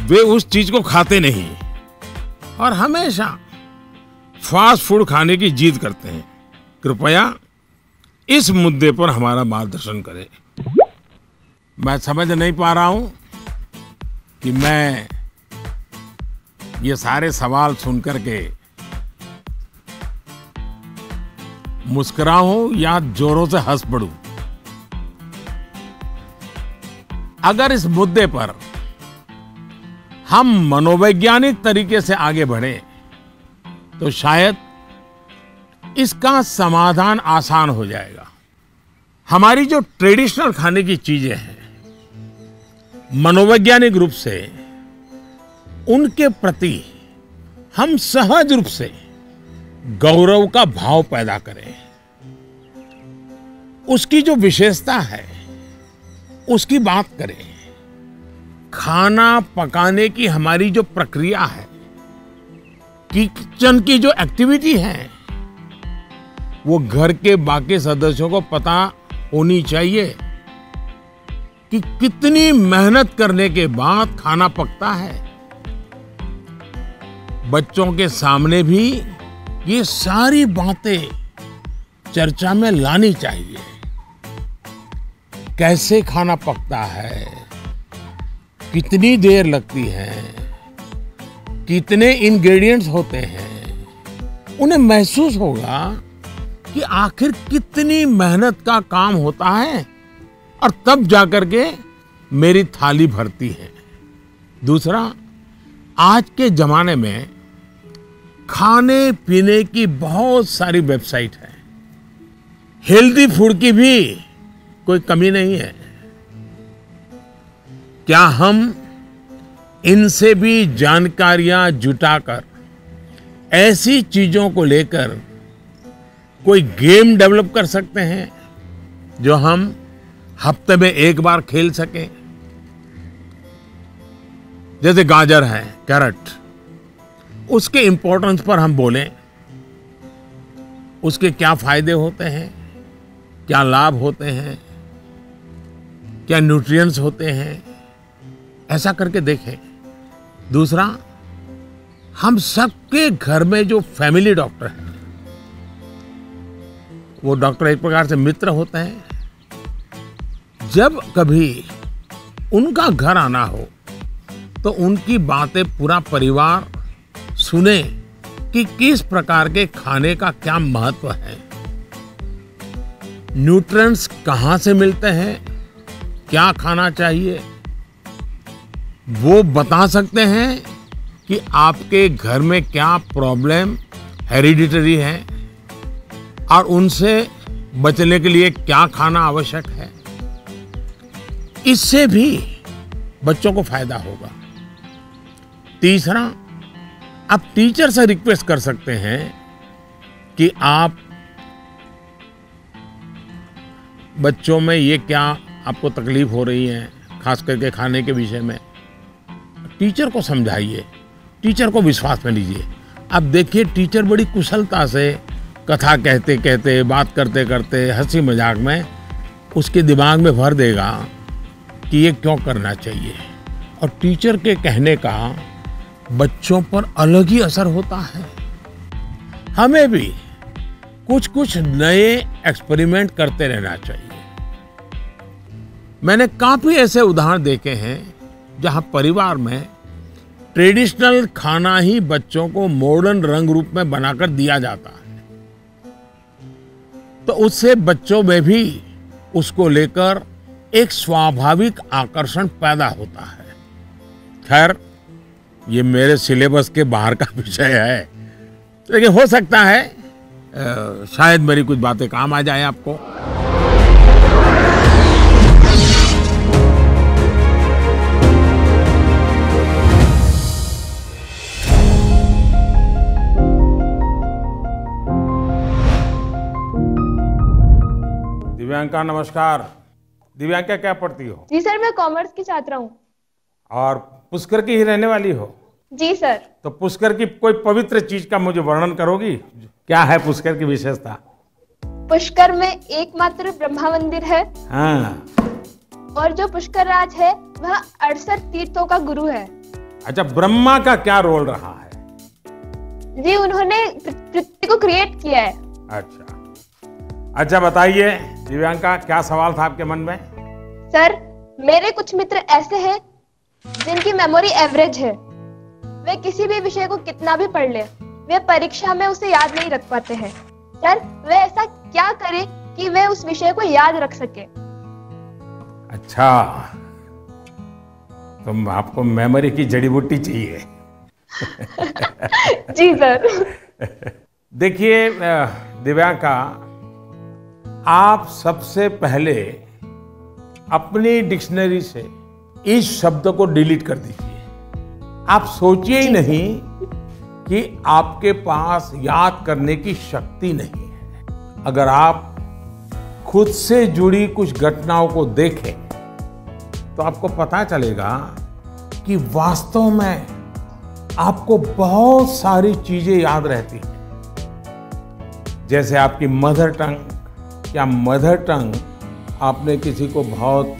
वे उस चीज को खाते नहीं और हमेशा फास्ट फूड खाने की जिद करते हैं। कृपया इस मुद्दे पर हमारा मार्गदर्शन करें। मैं समझ नहीं पा रहा हूं कि मैं ये सारे सवाल सुनकर के मुस्कुराऊं या जोरों से हंस पड़ूं। अगर इस मुद्दे पर हम मनोवैज्ञानिक तरीके से आगे बढ़े तो शायद इसका समाधान आसान हो जाएगा। हमारी जो ट्रेडिशनल खाने की चीजें हैं, मनोवैज्ञानिक रूप से उनके प्रति हम सहज रूप से गौरव का भाव पैदा करें। उसकी जो विशेषता है उसकी बात करें। खाना पकाने की हमारी जो प्रक्रिया है, किचन की जो एक्टिविटी है, वो घर के बाकी सदस्यों को पता होनी चाहिए कि कितनी मेहनत करने के बाद खाना पकता है। बच्चों के सामने भी ये सारी बातें चर्चा में लानी चाहिए। कैसे खाना पकता है, कितनी देर लगती है, कितने इंग्रेडिएंट्स होते हैं। उन्हें महसूस होगा कि आखिर कितनी मेहनत का काम होता है और तब जाकर के मेरी थाली भरती है। दूसरा, आज के जमाने में खाने पीने की बहुत सारी वेबसाइट है। हेल्दी फूड की भी कोई कमी नहीं है। क्या हम इनसे भी जानकारियां जुटाकर ऐसी चीजों को लेकर कोई गेम डेवलप कर सकते हैं जो हम हफ्ते में एक बार खेल सकें? जैसे गाजर है, कैरेट, उसके इंपॉर्टेंस पर हम बोलें, उसके क्या फायदे होते हैं, क्या लाभ होते हैं, क्या न्यूट्रिएंट्स होते हैं, ऐसा करके देखें। दूसरा, हम सबके घर में जो फैमिली डॉक्टर हैं, वो डॉक्टर एक प्रकार से मित्र होते हैं। जब कभी उनका घर आना हो तो उनकी बातें पूरा परिवार सुने कि किस प्रकार के खाने का क्या महत्व है, न्यूट्रिएंट्स कहां से मिलते हैं, क्या खाना चाहिए। वो बता सकते हैं कि आपके घर में क्या प्रॉब्लम हेरिडिटरी है और उनसे बचने के लिए क्या खाना आवश्यक है। इससे भी बच्चों को फायदा होगा। तीसरा, आप टीचर से रिक्वेस्ट कर सकते हैं कि आप बच्चों में ये क्या आपको तकलीफ हो रही है, खास करके खाने के विषय में, टीचर को समझाइए, टीचर को विश्वास में लीजिए। अब देखिए, टीचर बड़ी कुशलता से कथा कहते कहते, बात करते करते, हंसी मजाक में उसके दिमाग में भर देगा कि ये क्यों करना चाहिए। और टीचर के कहने का बच्चों पर अलग ही असर होता है। हमें भी कुछ कुछ नए एक्सपेरिमेंट करते रहना चाहिए। मैंने काफी ऐसे उदाहरण देखे हैं जहां परिवार में ट्रेडिशनल खाना ही बच्चों को मॉडर्न रंग रूप में बनाकर दिया जाता है, तो उससे बच्चों में भी उसको लेकर एक स्वाभाविक आकर्षण पैदा होता है। खैर, ये मेरे सिलेबस के बाहर का विषय है, लेकिन हो सकता है शायद मेरी कुछ बातें काम आ जाए आपको। दिव्यांका, नमस्कार। दिव्यांका, क्या पढ़ती हो? जी सर, मैं कॉमर्स की छात्रा हूँ। और पुष्कर की ही रहने वाली हो? जी सर। तो पुष्कर की कोई पवित्र चीज का मुझे वर्णन करोगी? क्या है पुष्कर की विशेषता? पुष्कर में एकमात्र ब्रह्मा मंदिर है। हाँ। और जो पुष्कर राज है वह 68 तीर्थों का गुरु है। अच्छा, ब्रह्मा का क्या रोल रहा है? जी, उन्होंने पृथ्वी को क्रिएट किया है। अच्छा बताइए दिव्यांका, क्या सवाल था आपके मन में? सर, मेरे कुछ मित्र ऐसे हैं जिनकी मेमोरी एवरेज है। वे किसी भी विषय को कितना भी पढ़ ले, वे परीक्षा में उसे याद नहीं रख पाते हैं। सर, वे ऐसा क्या करें कि वे उस विषय को याद रख सके? अच्छा, तो आपको मेमोरी की जड़ी बूटी चाहिए। जी सर। देखिए दिव्यांका, आप सबसे पहले अपनी डिक्शनरी से इस शब्द को डिलीट कर दीजिए। आप सोचिए ही नहीं कि आपके पास याद करने की शक्ति नहीं है। अगर आप खुद से जुड़ी कुछ घटनाओं को देखें तो आपको पता चलेगा कि वास्तव में आपको बहुत सारी चीजें याद रहती हैं। जैसे आपकी मदर टंग, क्या मदर टंग आपने किसी को बहुत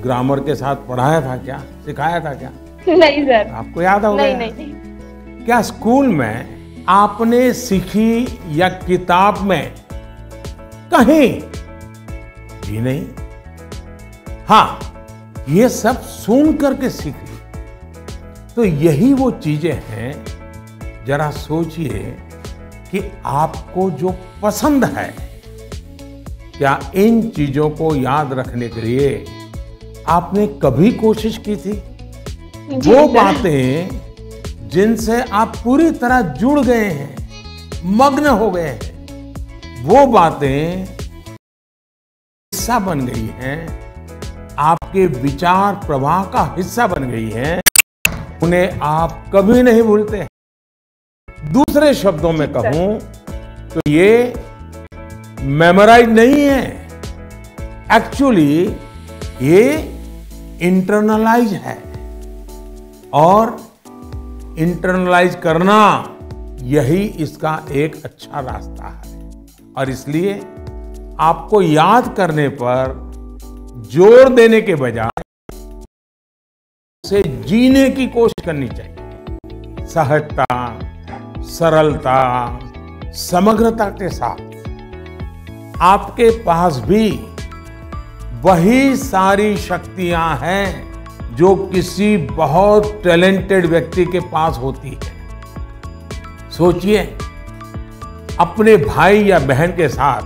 ग्रामर के साथ पढ़ाया था क्या, सिखाया था क्या? नहीं सर। आपको याद होगा? नहीं, नहीं नहीं। क्या स्कूल में आपने सीखी या किताब में कहीं भी नहीं? हाँ, ये सब सुन करके सीख ली। तो यही वो चीजें हैं, जरा सोचिए कि आपको जो पसंद है, क्या इन चीजों को याद रखने के लिए आपने कभी कोशिश की थी? वो बातें जिनसे आप पूरी तरह जुड़ गए हैं, मग्न हो गए हैं, वो बातें हिस्सा बन गई हैं, आपके विचार प्रवाह का हिस्सा बन गई हैं, उन्हें आप कभी नहीं भूलते। दूसरे शब्दों में कहूं तो ये मेमोराइज नहीं है, एक्चुअली ये इंटरनलाइज है। और इंटरनलाइज करना यही इसका एक अच्छा रास्ता है। और इसलिए आपको याद करने पर जोर देने के बजाय उसे जीने की कोशिश करनी चाहिए। सहजता, सरलता, समग्रता के साथ आपके पास भी वही सारी शक्तियां हैं जो किसी बहुत टैलेंटेड व्यक्ति के पास होती है। सोचिए, अपने भाई या बहन के साथ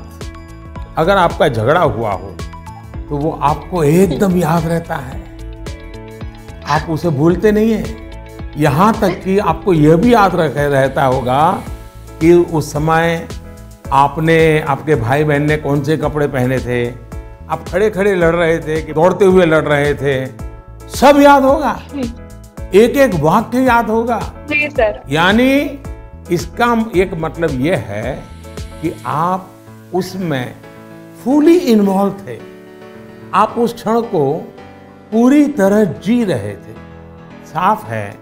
अगर आपका झगड़ा हुआ हो तो वो आपको एकदम याद रहता है, आप उसे भूलते नहीं है। यहां तक कि आपको यह भी याद रहता होगा कि उस समय आपने, आपके भाई बहन ने कौन से कपड़े पहने थे, आप खड़े खड़े लड़ रहे थे कि दौड़ते हुए लड़ रहे थे, सब याद होगा, एक एक वाक्य याद होगा। जी सर। यानी इसका एक मतलब यह है कि आप उसमें फुली इन्वॉल्व थे, आप उस क्षण को पूरी तरह जी रहे थे। साफ है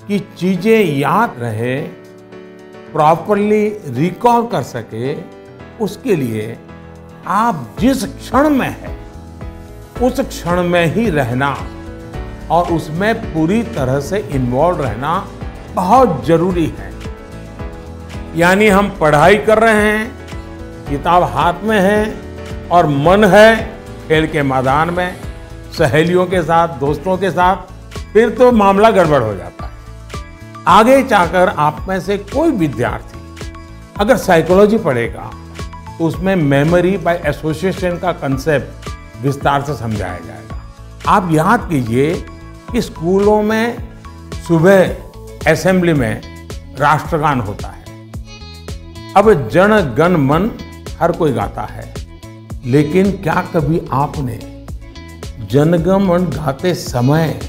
कि चीजें याद रहे, प्रॉपरली रिकॉल कर सके, उसके लिए आप जिस क्षण में हैं उस क्षण में ही रहना और उसमें पूरी तरह से इन्वॉल्व रहना बहुत जरूरी है। यानी हम पढ़ाई कर रहे हैं, किताब हाथ में है और मन है खेल के मैदान में, सहेलियों के साथ, दोस्तों के साथ, फिर तो मामला गड़बड़ हो जाता है। आगे जाकर आप में से कोई विद्यार्थी अगर साइकोलॉजी पढ़ेगा तो उसमें मेमोरी बाय एसोसिएशन का कंसेप्ट विस्तार से समझाया जाएगा। आप याद कीजिए कि स्कूलों में सुबह असेंबली में राष्ट्रगान होता है। अब जन गण मन हर कोई गाता है, लेकिन क्या कभी आपने जनगण मन गाते समय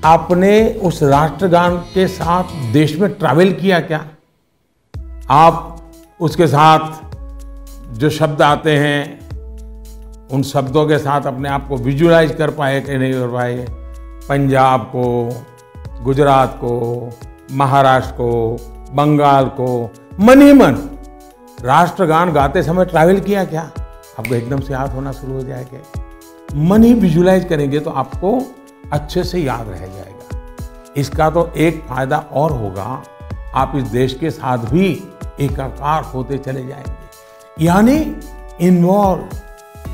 आपने उस राष्ट्रगान के साथ देश में ट्रैवल किया क्या? आप उसके साथ जो शब्द आते हैं उन शब्दों के साथ अपने आप को विजुअलाइज कर पाए कि नहीं कर पाए? पंजाब को, गुजरात को, महाराष्ट्र को, बंगाल को मन ही मन राष्ट्रगान गाते समय ट्रैवल किया क्या? आपको एकदम से याद होना शुरू हो जाएगा। मन ही विजुअलाइज करेंगे तो आपको अच्छे से याद रह जाएगा। इसका तो एक फायदा और होगा, आप इस देश के साथ भी एकाकार होते चले जाएंगे। यानी इन्वॉल्व,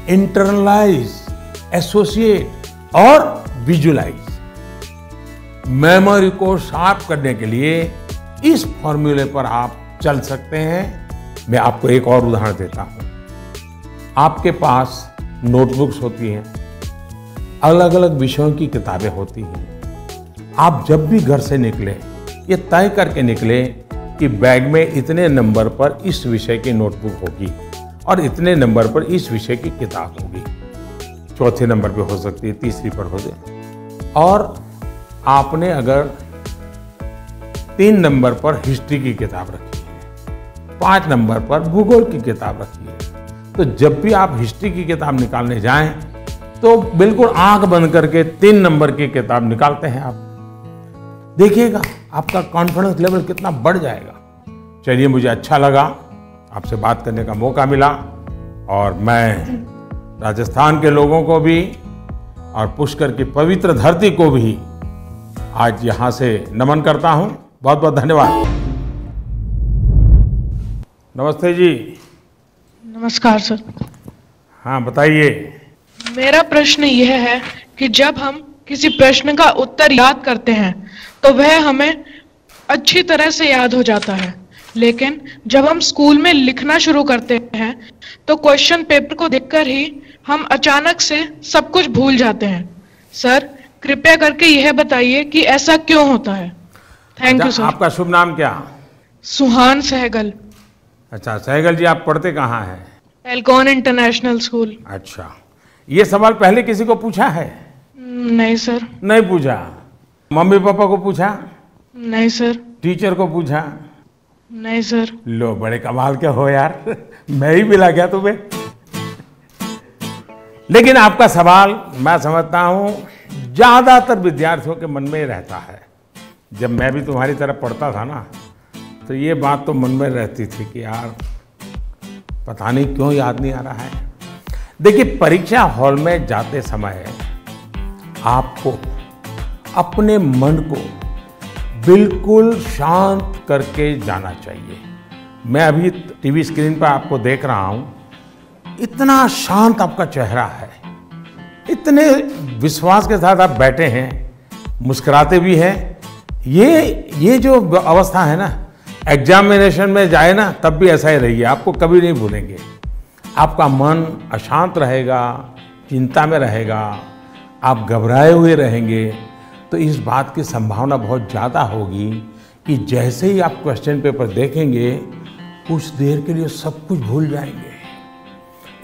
इंटरनलाइज, एसोसिएट और विजुअलाइज। मेमोरी को शार्प करने के लिए इस फॉर्मूले पर आप चल सकते हैं। मैं आपको एक और उदाहरण देता हूं। आपके पास नोटबुक्स होती हैं, अलग अलग विषयों की किताबें होती हैं। आप जब भी घर से निकले ये तय करके निकले कि बैग में इतने नंबर पर इस विषय की नोटबुक होगी और इतने नंबर पर इस विषय की किताब होगी। चौथे नंबर पे हो सकती है, तीसरी पर हो जाए। और आपने अगर 3 नंबर पर हिस्ट्री की किताब रखी है, 5 नंबर पर भूगोल की किताब रखी है, तो जब भी आप हिस्ट्री की किताब निकालने जाएं तो बिल्कुल आंख बंद करके 3 नंबर की किताब निकालते हैं आप। देखिएगा आपका कॉन्फिडेंस लेवल कितना बढ़ जाएगा। चलिए, मुझे अच्छा लगा, आपसे बात करने का मौका मिला और मैं राजस्थान के लोगों को भी और पुष्कर की पवित्र धरती को भी आज यहाँ से नमन करता हूँ। बहुत बहुत धन्यवाद। नमस्ते जी। नमस्कार सर। हाँ बताइए। मेरा प्रश्न यह है कि जब हम किसी प्रश्न का उत्तर याद करते हैं तो वह हमें अच्छी तरह से याद हो जाता है, लेकिन जब हम स्कूल में लिखना शुरू करते हैं तो क्वेश्चन पेपर को देखकर ही हम अचानक से सब कुछ भूल जाते हैं। सर कृपया करके यह बताइए कि ऐसा क्यों होता है। Thank you sir. आपका शुभ नाम क्या? सुहान सहगल। अच्छा सहगल जी, आप पढ़ते कहाँ हैं? Alcon international school. अच्छा, ये सवाल पहले किसी को पूछा है? नहीं सर। नहीं पूछा? मम्मी पापा को पूछा? नहीं सर। टीचर को पूछा? नहीं सर। लो, बड़े कमाल के हो यार। मैं ही मिला क्या तुम्हें? लेकिन आपका सवाल मैं समझता हूं ज्यादातर विद्यार्थियों के मन में रहता है। जब मैं भी तुम्हारी तरह पढ़ता था ना, तो ये बात तो मन में रहती थी कि यार पता नहीं क्यों याद नहीं आ रहा है। देखिए, परीक्षा हॉल में जाते समय आपको अपने मन को बिल्कुल शांत करके जाना चाहिए। मैं अभी टीवी स्क्रीन पर आपको देख रहा हूं, इतना शांत आपका चेहरा है, इतने विश्वास के साथ आप बैठे हैं, मुस्कुराते भी हैं। ये जो अवस्था है ना, एग्जामिनेशन में जाए ना तब भी ऐसा ही रहिए, आपको कभी नहीं भूलेंगे। आपका मन अशांत रहेगा, चिंता में रहेगा, आप घबराए हुए रहेंगे, तो इस बात की संभावना बहुत ज़्यादा होगी कि जैसे ही आप क्वेश्चन पेपर देखेंगे कुछ देर के लिए सब कुछ भूल जाएंगे।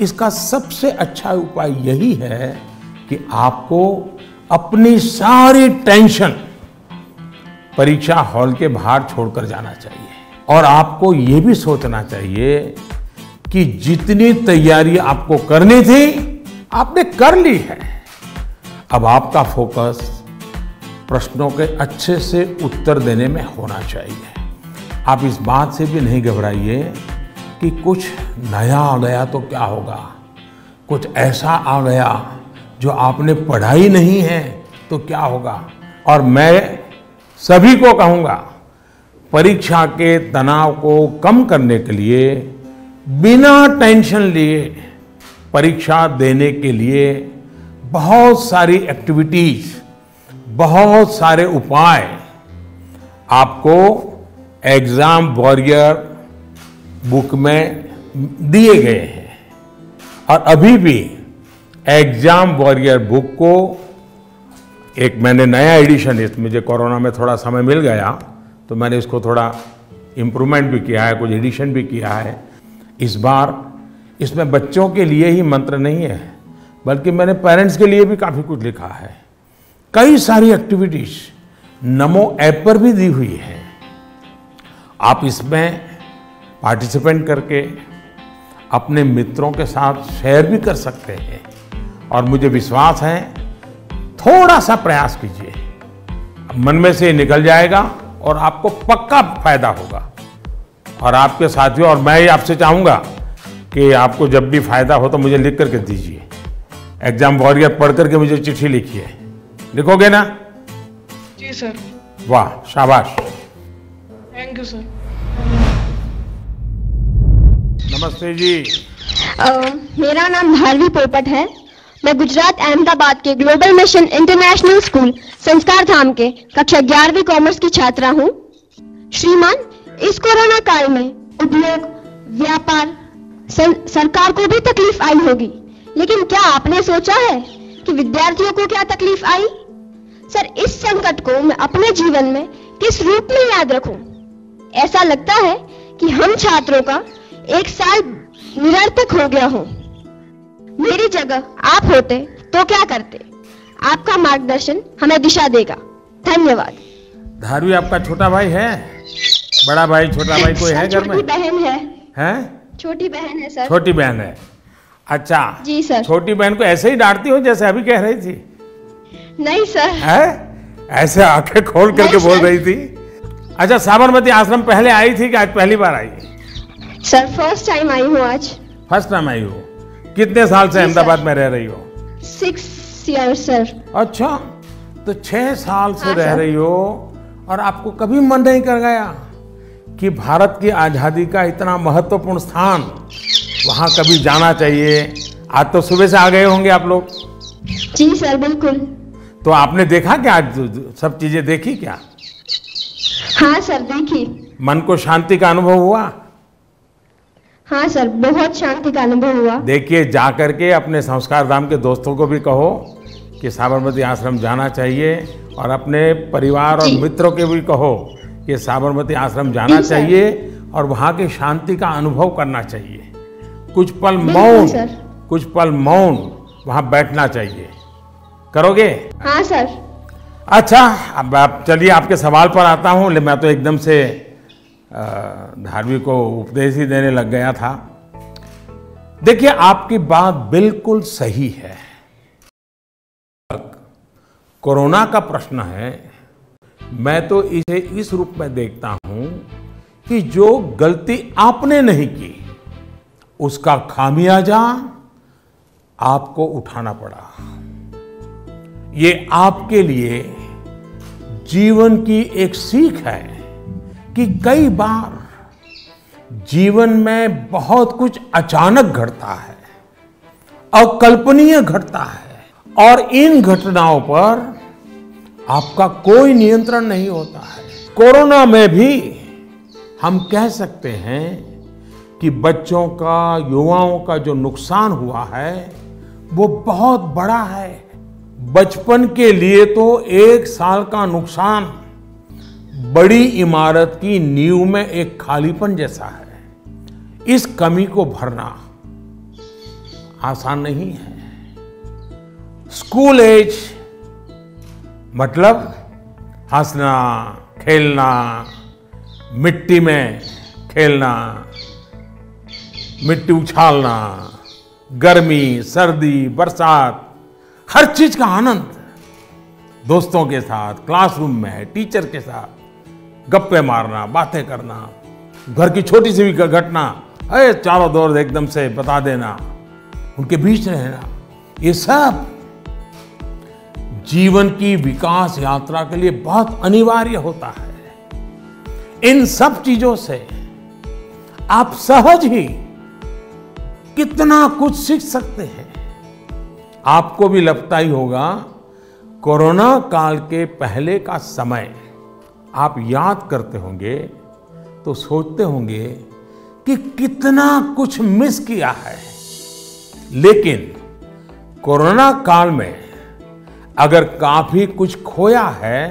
इसका सबसे अच्छा उपाय यही है कि आपको अपनी सारी टेंशन परीक्षा हॉल के बाहर छोड़कर जाना चाहिए और आपको ये भी सोचना चाहिए कि जितनी तैयारी आपको करनी थी आपने कर ली है। अब आपका फोकस प्रश्नों के अच्छे से उत्तर देने में होना चाहिए। आप इस बात से भी नहीं घबराइए कि कुछ नया आ गया तो क्या होगा, कुछ ऐसा आ गया जो आपने पढ़ा ही नहीं है तो क्या होगा। और मैं सभी को कहूँगा, परीक्षा के तनाव को कम करने के लिए बिना टेंशन लिए परीक्षा देने के लिए बहुत सारी एक्टिविटीज, बहुत सारे उपाय आपको एग्जाम वॉरियर बुक में दिए गए हैं। और अभी भी एग्जाम वॉरियर बुक को एक मैंने नया एडिशन, इसमें मुझे कोरोना में थोड़ा समय मिल गया तो मैंने इसको थोड़ा इम्प्रूवमेंट भी किया है, कुछ एडिशन भी किया है। इस बार इसमें बच्चों के लिए ही मंत्र नहीं है, बल्कि मैंने पेरेंट्स के लिए भी काफ़ी कुछ लिखा है। कई सारी एक्टिविटीज नमो ऐप पर भी दी हुई है। आप इसमें पार्टिसिपेंट करके अपने मित्रों के साथ शेयर भी कर सकते हैं। और मुझे विश्वास है, थोड़ा सा प्रयास कीजिए, मन में से निकल जाएगा और आपको पक्का फायदा होगा। और आपके साथियों, और मैं ही आपसे चाहूँगा कि आपको जब भी फायदा हो तो मुझे लिख करके दीजिए। एग्जाम वॉरियर पढ़ करके मुझे चिट्ठी लिखिए, लिखोगे ना? जी सर। वाह, शाबाश। Thank you sir. नमस्ते जी। मेरा नाम भारवी पोपट है। मैं गुजरात अहमदाबाद के ग्लोबल मिशन इंटरनेशनल स्कूल संस्कार धाम के कक्षा 11वीं कॉमर्स की छात्रा हूँ। श्रीमान, इस कोरोना काल में उद्योग, व्यापार, सरकार को भी तकलीफ आई होगी, लेकिन क्या आपने सोचा है कि विद्यार्थियों को क्या तकलीफ आई? सर, इस संकट को मैं अपने जीवन में किस रूप में याद रखूं? ऐसा लगता है कि हम छात्रों का एक साल निरर्थक हो गया हो। मेरी जगह आप होते तो क्या करते? आपका मार्गदर्शन हमें दिशा देगा। धन्यवाद। धारवी आपका छोटा भाई है? बड़ा भाई, छोटा भाई कोई है घर में? छोटी बहन है। हैं? छोटी बहन है सर। छोटी बहन है। अच्छा जी सर। छोटी बहन को ऐसे ही डांटती हो जैसे अभी कह रही थी? नहीं सर। है? ऐसे आंखें खोल करके बोल रही थी। अच्छा, साबरमती आश्रम पहले आई थी कि आज पहली बार आई? सर, फर्स्ट टाइम आई हूँ आज। फर्स्ट टाइम आई हो? कितने साल से अहमदाबाद में रह रही हो? 6 years सर। अच्छा, तो 6 साल से रह रही हो और आपको कभी मन नहीं कर गया कि भारत की आजादी का इतना महत्वपूर्ण स्थान, वहां कभी जाना चाहिए? आज तो सुबह से आ गए होंगे आप लोग? जी सर, बिल्कुल। तो आपने देखा क्या? आज सब चीजें देखी क्या? हाँ सर, देखी। मन को शांति का अनुभव हुआ? हाँ सर, बहुत शांति का अनुभव हुआ। देखिए, जा करके अपने संस्कार धाम के दोस्तों को भी कहो कि साबरमती आश्रम जाना चाहिए, और अपने परिवार और मित्रों के भी कहो कि साबरमती आश्रम जाना चाहिए और वहाँ की शांति का अनुभव करना चाहिए। कुछ पल मौन वहाँ बैठना चाहिए। करोगे? हाँ सर। अच्छा, अब आप चलिए, आपके सवाल पर आता हूँ। मैं तो एकदम से धारवी को उपदेश ही देने लग गया था। देखिए, आपकी बात बिल्कुल सही है। कोरोना का प्रश्न है, मैं तो इसे इस रूप में देखता हूं कि जो गलती आपने नहीं की उसका खामियाजा आपको उठाना पड़ा। ये आपके लिए जीवन की एक सीख है कि कई बार जीवन में बहुत कुछ अचानक घटता है, अकल्पनीय घटता है, और इन घटनाओं पर आपका कोई नियंत्रण नहीं होता है। कोरोना में भी हम कह सकते हैं कि बच्चों का, युवाओं का जो नुकसान हुआ है वो बहुत बड़ा है। बचपन के लिए तो 1 साल का नुकसान बड़ी इमारत की नींव में एक खालीपन जैसा है। इस कमी को भरना आसान नहीं है। स्कूल एज मतलब हंसना, खेलना, मिट्टी में खेलना, मिट्टी उछालना, गर्मी, सर्दी, बरसात, हर चीज का आनंद, दोस्तों के साथ, क्लासरूम में, टीचर के साथ गप्पे मारना, बातें करना, घर की छोटी सी भी घटना चारों दौर एकदम से बता देना, उनके बीच रहना, ये सब जीवन की विकास यात्रा के लिए बहुत अनिवार्य होता है। इन सब चीजों से आप सहज ही कितना कुछ सीख सकते हैं। आपको भी लगता ही होगा, कोरोना काल के पहले का समय आप याद करते होंगे तो सोचते होंगे कि कितना कुछ मिस किया है। लेकिन कोरोना काल में अगर काफी कुछ खोया है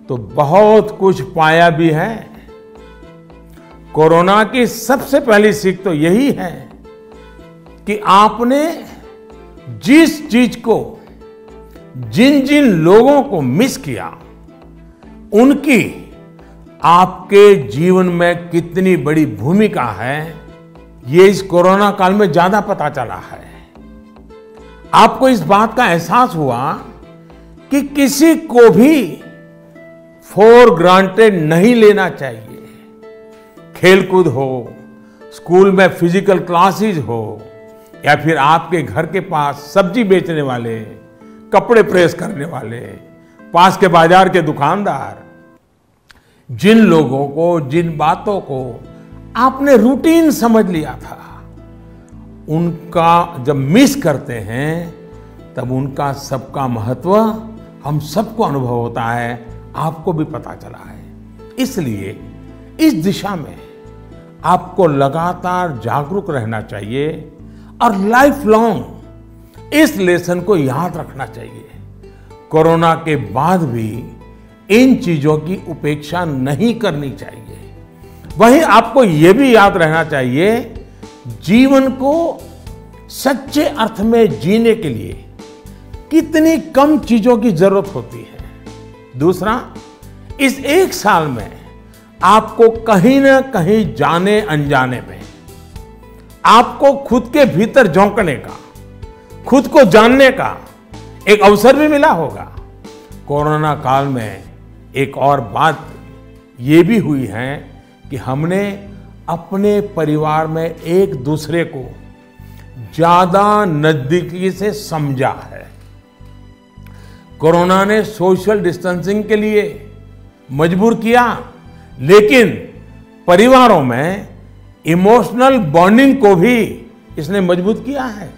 तो बहुत कुछ पाया भी है। कोरोना की सबसे पहली सीख तो यही है कि आपने जिस चीज को, जिन जिन लोगों को मिस किया, उनकी आपके जीवन में कितनी बड़ी भूमिका है, ये इस कोरोना काल में ज्यादा पता चला है। आपको इस बात का एहसास हुआ कि किसी को भी फॉर ग्रांटेड नहीं लेना चाहिए। खेलकूद हो, स्कूल में फिजिकल क्लासेस हो, या फिर आपके घर के पास सब्जी बेचने वाले, कपड़े प्रेस करने वाले, पास के बाजार के दुकानदार, जिन लोगों को, जिन बातों को आपने रूटीन समझ लिया था, उनका जब मिस करते हैं तब उनका सबका महत्व हम सबको अनुभव होता है, आपको भी पता चला है। इसलिए इस दिशा में आपको लगातार जागरूक रहना चाहिए और लाइफ लॉन्ग इस लेसन को याद रखना चाहिए। कोरोना के बाद भी इन चीजों की उपेक्षा नहीं करनी चाहिए। वहीं आपको यह भी याद रहना चाहिए, जीवन को सच्चे अर्थ में जीने के लिए कितनी कम चीजों की जरूरत होती है। दूसरा, इस एक साल में आपको कहीं ना कहीं जाने अनजाने में आपको खुद के भीतर झोंकने का, खुद को जानने का एक अवसर भी मिला होगा। कोरोना काल में एक और बात ये भी हुई है कि हमने अपने परिवार में एक दूसरे को ज्यादा नजदीकी से समझा है। कोरोना ने सोशल डिस्टेंसिंग के लिए मजबूर किया, लेकिन परिवारों में इमोशनल बॉन्डिंग को भी इसने मजबूत किया है।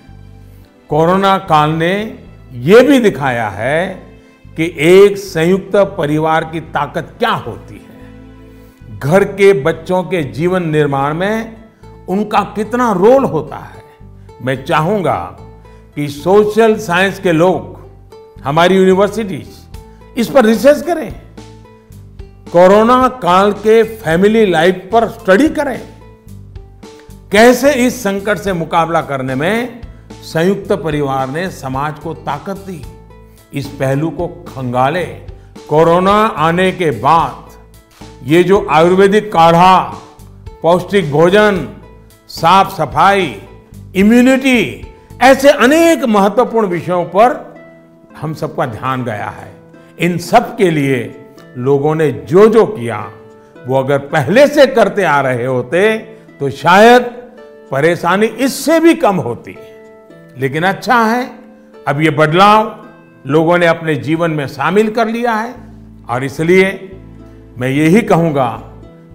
कोरोना काल ने यह भी दिखाया है कि एक संयुक्त परिवार की ताकत क्या होती है, घर के बच्चों के जीवन निर्माण में उनका कितना रोल होता है। मैं चाहूंगा कि सोशल साइंस के लोग, हमारी यूनिवर्सिटीज इस पर रिसर्च करें, कोरोना काल के फैमिली लाइफ पर स्टडी करें, कैसे इस संकट से मुकाबला करने में संयुक्त परिवार ने समाज को ताकत दी। इस पहलू को खंगाले। कोरोना आने के बाद ये जो आयुर्वेदिक काढ़ा, पौष्टिक भोजन, साफ सफाई, इम्यूनिटी, ऐसे अनेक महत्वपूर्ण विषयों पर हम सबका ध्यान गया है। इन सब के लिए लोगों ने जो जो किया वो अगर पहले से करते आ रहे होते तो शायद परेशानी इससे भी कम होती। लेकिन अच्छा है, अब ये बदलाव लोगों ने अपने जीवन में शामिल कर लिया है, और इसलिए मैं यही कहूंगा,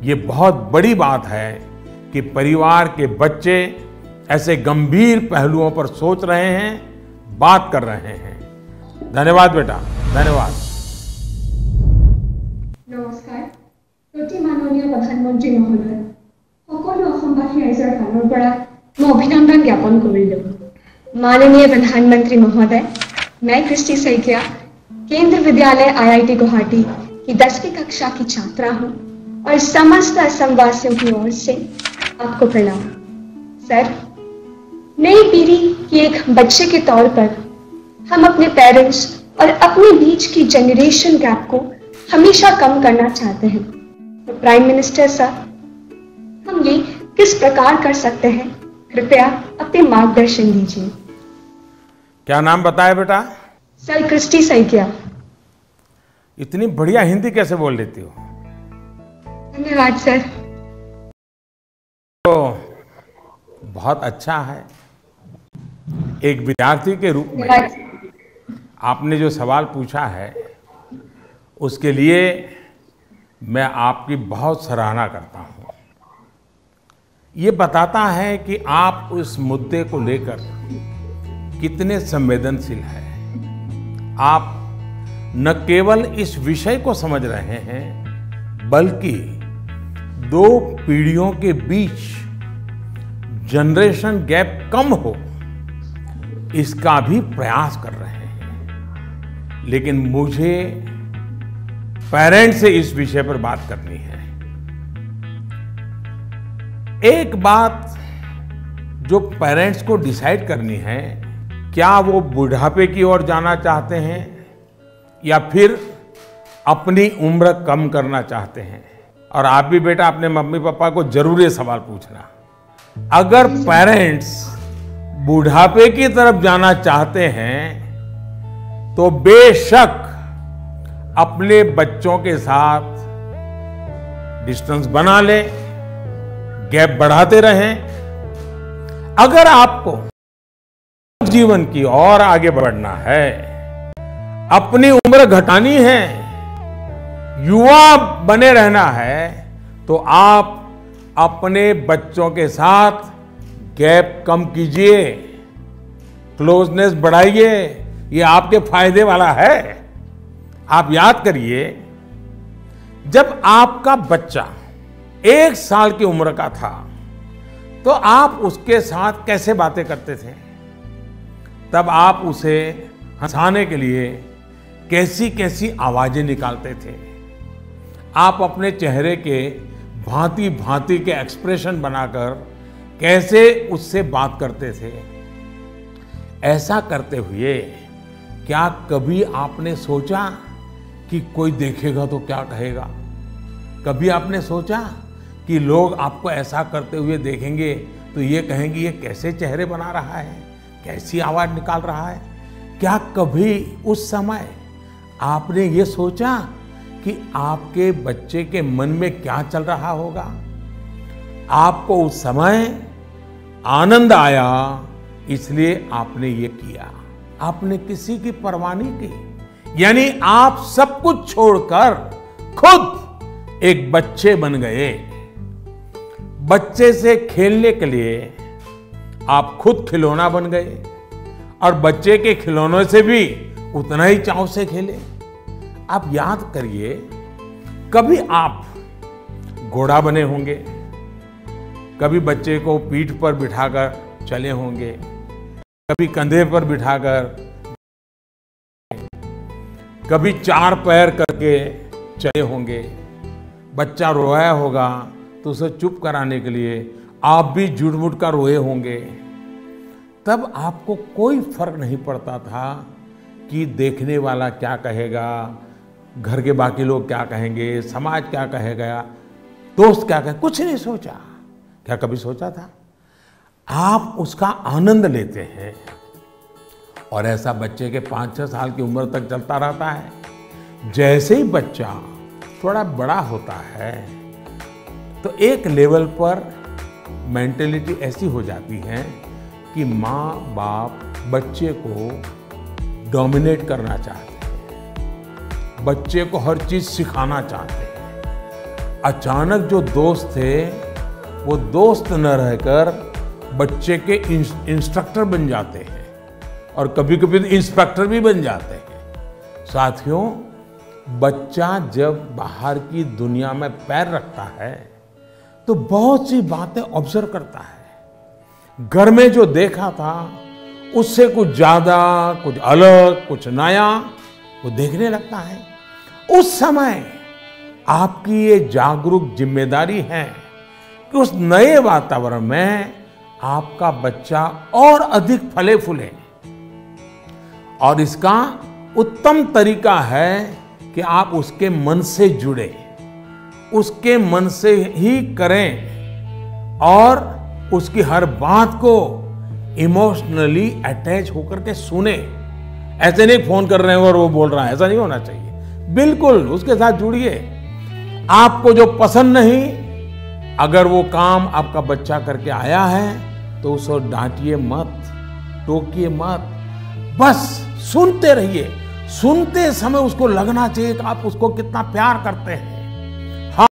ये बहुत बड़ी बात है कि परिवार के बच्चे ऐसे गंभीर पहलुओं पर सोच रहे हैं, बात कर रहे हैं। धन्यवाद बेटा, धन्यवाद। नमस्कार। प्रति माननीय प्रधानमंत्री महोदय, সকলো অসমবাসী ৰাইজৰ ফালৰ পৰা মই অভিনন্দন জ্ঞাপন কৰিলোঁ। माननीय प्रधानमंत्री महोदय, मैं कृष्टि सैकिया केंद्रीय विद्यालय IIT गुवाहाटी की 10वीं कक्षा की छात्रा हूँ और समस्त असम वासियों की ओर से आपको प्रणाम। सर, नई पीढ़ी की एक बच्चे के तौर पर हम अपने पेरेंट्स और अपने बीच की जनरेशन गैप को हमेशा कम करना चाहते हैं। तो प्राइम मिनिस्टर सर, हम ये किस प्रकार कर सकते हैं, कृपया अपने मार्गदर्शन दीजिए। क्या नाम बताया बेटा? सर, कृष्टि सैकिया। इतनी बढ़िया हिंदी कैसे बोल लेती हो? धन्यवाद सर। तो बहुत अच्छा है। एक विद्यार्थी के रूप में आपने जो सवाल पूछा है उसके लिए मैं आपकी बहुत सराहना करता हूं। ये बताता है कि आप उस मुद्दे को लेकर कितने संवेदनशील हैं। आप न केवल इस विषय को समझ रहे हैं, बल्कि दो पीढ़ियों के बीच जनरेशन गैप कम हो, इसका भी प्रयास कर रहे हैं। लेकिन मुझे पेरेंट्स से इस विषय पर बात करनी है। एक बात जो पेरेंट्स को डिसाइड करनी है, क्या वो बुढ़ापे की ओर जाना चाहते हैं या फिर अपनी उम्र कम करना चाहते हैं। और आप भी बेटा अपने मम्मी पापा को जरूर ये सवाल पूछना। अगर पेरेंट्स बुढ़ापे की तरफ जाना चाहते हैं तो बेशक अपने बच्चों के साथ डिस्टेंस बना ले, गैप बढ़ाते रहें। अगर आपको जीवन की और आगे बढ़ना है, अपनी उम्र घटानी है, युवा बने रहना है, तो आप अपने बच्चों के साथ गैप कम कीजिए, क्लोजनेस बढ़ाइए। ये आपके फायदे वाला है। आप याद करिए, जब आपका बच्चा 1 साल की उम्र का था तो आप उसके साथ कैसे बातें करते थे? तब आप उसे हंसाने के लिए कैसी कैसी आवाजें निकालते थे। आप अपने चेहरे के भांति भांति के एक्सप्रेशन बनाकर कैसे उससे बात करते थे। ऐसा करते हुए क्या कभी आपने सोचा कि कोई देखेगा तो क्या कहेगा? कभी आपने सोचा कि लोग आपको ऐसा करते हुए देखेंगे तो ये कहेंगे ये कैसे चेहरे बना रहा है, कैसी आवाज निकाल रहा है? क्या कभी उस समय आपने ये सोचा कि आपके बच्चे के मन में क्या चल रहा होगा? आपको उस समय आनंद आया, इसलिए आपने ये किया। आपने किसी की परवाह नहीं की, यानी आप सब कुछ छोड़कर खुद एक बच्चे बन गए। बच्चे से खेलने के लिए आप खुद खिलौना बन गए और बच्चे के खिलौनों से भी उतना ही चाव से खेले। आप याद करिए, कभी आप घोड़ा बने होंगे, कभी बच्चे को पीठ पर बिठाकर चले होंगे, कभी कंधे पर बिठाकर, कभी चार पैर करके चले होंगे। बच्चा रोया होगा तो उसे चुप कराने के लिए आप भी झूठ मूठ कर रोए होंगे। तब आपको कोई फर्क नहीं पड़ता था कि देखने वाला क्या कहेगा, घर के बाकी लोग क्या कहेंगे, समाज क्या कहेगा, दोस्त क्या कहेगा, कुछ नहीं सोचा। क्या कभी सोचा था? आप उसका आनंद लेते हैं और ऐसा बच्चे के 5-6 साल की उम्र तक चलता रहता है। जैसे ही बच्चा थोड़ा बड़ा होता है तो एक लेवल पर मेंटेलिटी ऐसी हो जाती है कि माँ बाप बच्चे को डोमिनेट करना चाहते हैं, बच्चे को हर चीज सिखाना चाहते हैं। अचानक जो दोस्त थे वो दोस्त न रहकर बच्चे के इंस्ट्रक्टर बन जाते हैं और कभी कभी इंस्पेक्टर भी बन जाते हैं। साथियों, बच्चा जब बाहर की दुनिया में पैर रखता है तो बहुत सी बातें ऑब्जर्व करता है। घर में जो देखा था उससे कुछ ज्यादा, कुछ अलग, कुछ नया वो देखने लगता है। उस समय आपकी ये जागरूक जिम्मेदारी है कि उस नए वातावरण में आपका बच्चा और अधिक फले फूले। और इसका उत्तम तरीका है कि आप उसके मन से जुड़े, उसके मन से ही करें और उसकी हर बात को इमोशनली अटैच होकर के सुने। ऐसे नहीं फोन कर रहे हैं और वो बोल रहा है, ऐसा नहीं होना चाहिए। बिल्कुल उसके साथ जुड़िए। आपको जो पसंद नहीं, अगर वो काम आपका बच्चा करके आया है तो उसको डांटिए मत, टोकिए मत, बस सुनते रहिए। सुनते समय उसको लगना चाहिए कि आप उसको कितना प्यार करते हैं। हाँ,